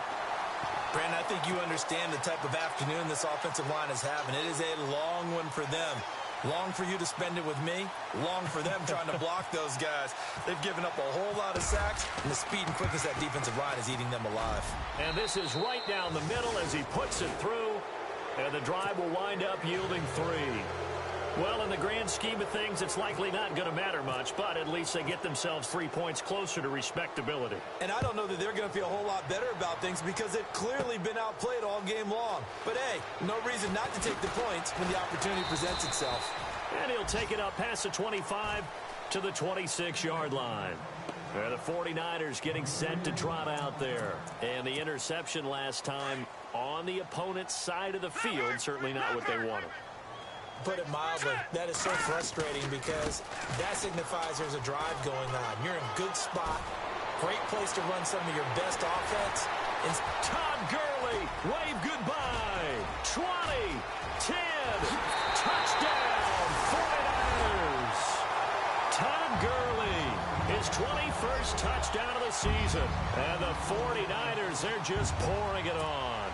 Brandon, I think you understand the type of afternoon this offensive line is having. It is a long one for them. Long for you to spend it with me. Long for them trying to block those guys. They've given up a whole lot of sacks, and the speed and quickness of that defensive line is eating them alive. And this is right down the middle as he puts it through, and the drive will wind up yielding 3. Well, in the grand scheme of things, it's likely not going to matter much, but at least they get themselves 3 points closer to respectability. And I don't know that they're going to feel a whole lot better about things because they've clearly been outplayed all game long. But, hey, no reason not to take the points when the opportunity presents itself. And he'll take it up past the 25 to the 26-yard line. And the 49ers getting set to trot out there. And the interception last time on the opponent's side of the field, certainly not what they wanted. Put it mildly, that is so frustrating because that signifies there's a drive going on. You're in a good spot, great place to run some of your best offense. And Todd Gurley, wave goodbye. 20, 10, touchdown, 49ers. Todd Gurley, his 21st touchdown of the season. And the 49ers, they're just pouring it on.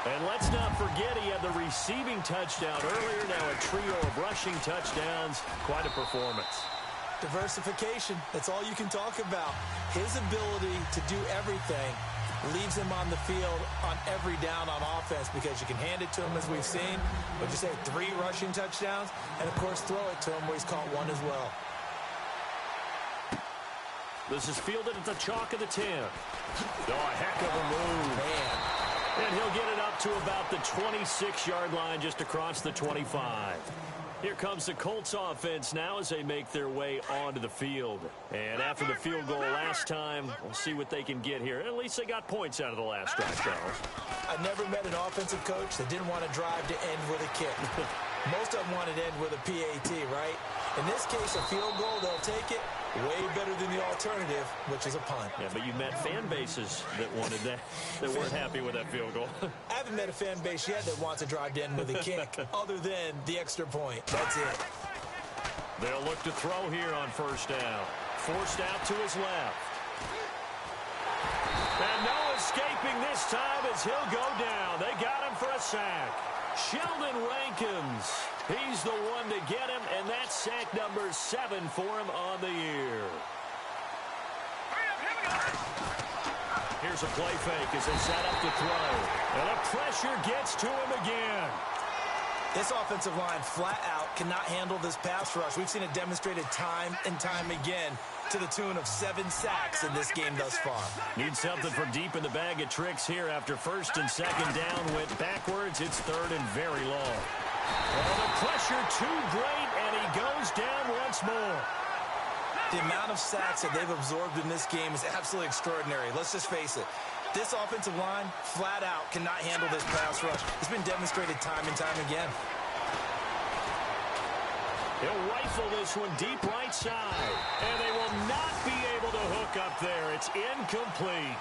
And let's not forget he had the receiving touchdown earlier. Now a trio of rushing touchdowns. Quite a performance. Diversification, that's all you can talk about. His ability to do everything leaves him on the field on every down on offense because you can hand it to him as we've seen. But you say 3 rushing touchdowns and, of course, throw it to him where he's caught 1 as well. This is fielded at the chalk of the 10. Oh, a heck of a move. Man. And he'll get it up to about the 26-yard line just across the 25. Here comes the Colts offense now as they make their way onto the field. And after the field goal last time, we'll see what they can get here. At least they got points out of the last drive, Charles. I've never met an offensive coach that didn't want a drive to end with a kick. Most of them wanted to end with a PAT, right? In this case, a field goal, they'll take it. Way better than the alternative, which is a punt. Yeah, but you met fan bases that wanted that, that weren't happy with that field goal. I haven't met a fan base yet that wants a drive to end with a kick, other than the extra point. That's it. They'll look to throw here on first down. Forced out to his left. And no escaping this time as he'll go down. They got him for a sack. Sheldon Rankins. He's the one to get him, and that's sack number 7 for him on the year. Here's a play fake as they set up to throw. And the pressure gets to him again. This offensive line flat out cannot handle this pass rush. We've seen it demonstrated time and time again to the tune of 7 sacks in this game thus far. Need something from deep in the bag of tricks here. After first and second down went backwards, it's third and very long. Oh, the pressure too great, and he goes down once more. The amount of sacks that they've absorbed in this game is absolutely extraordinary. Let's just face it. This offensive line, flat out, cannot handle this pass rush. It's been demonstrated time and time again. He'll rifle this one deep right side. And they will not be able to hook up there. It's incomplete.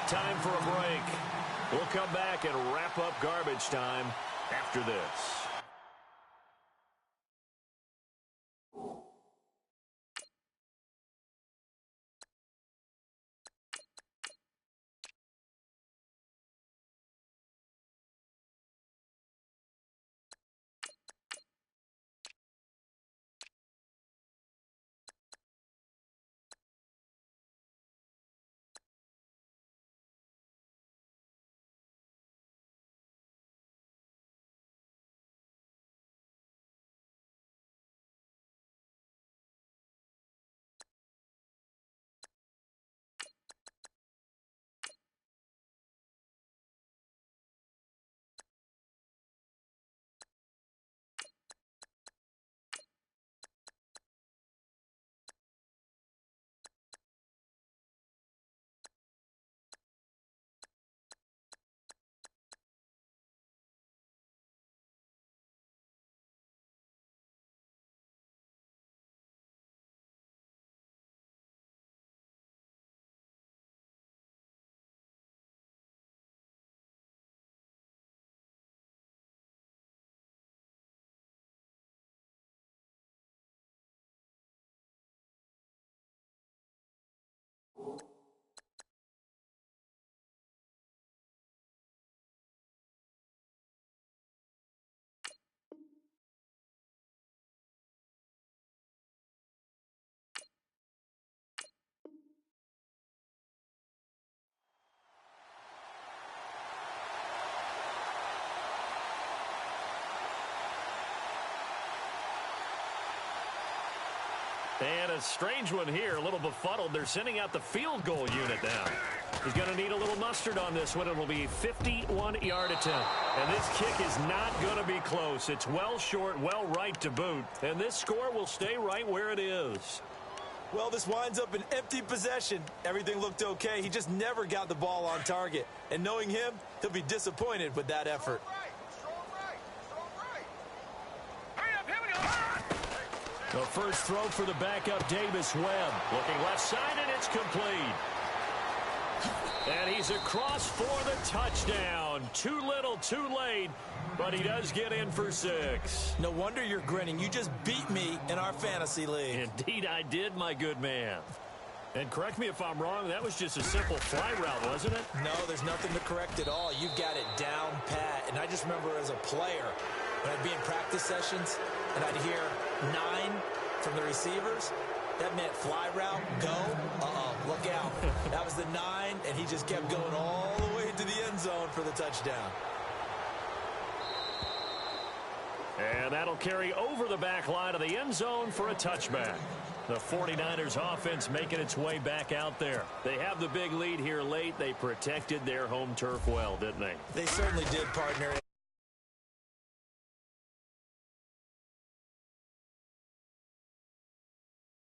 Time for a break. We'll come back and wrap up garbage time after this. And a strange one here, a little befuddled. They're sending out the field goal unit now. He's going to need a little mustard on this one. It will be 51-yard attempt. And this kick is not going to be close. It's well short, well right to boot. And this score will stay right where it is. Well, this winds up an empty possession. Everything looked okay. He just never got the ball on target. And knowing him, he'll be disappointed with that effort. The first throw for the backup, Davis Webb. Looking left side, and it's complete. And he's across for the touchdown. Too little, too late, but he does get in for 6. No wonder you're grinning. You just beat me in our fantasy league. Indeed I did, my good man. And correct me if I'm wrong, that was just a simple fly route, wasn't it? No, there's nothing to correct at all. You've got it down pat. And I just remember as a player, when I'd be in practice sessions and I'd hear 9 from the receivers, that meant fly route, go, look out. That was the 9, and he just kept going all the way to the end zone for the touchdown. And that'll carry over the back line of the end zone for a touchback. The 49ers offense making its way back out there. They have the big lead here late. They protected their home turf well, didn't they? They certainly did, partner.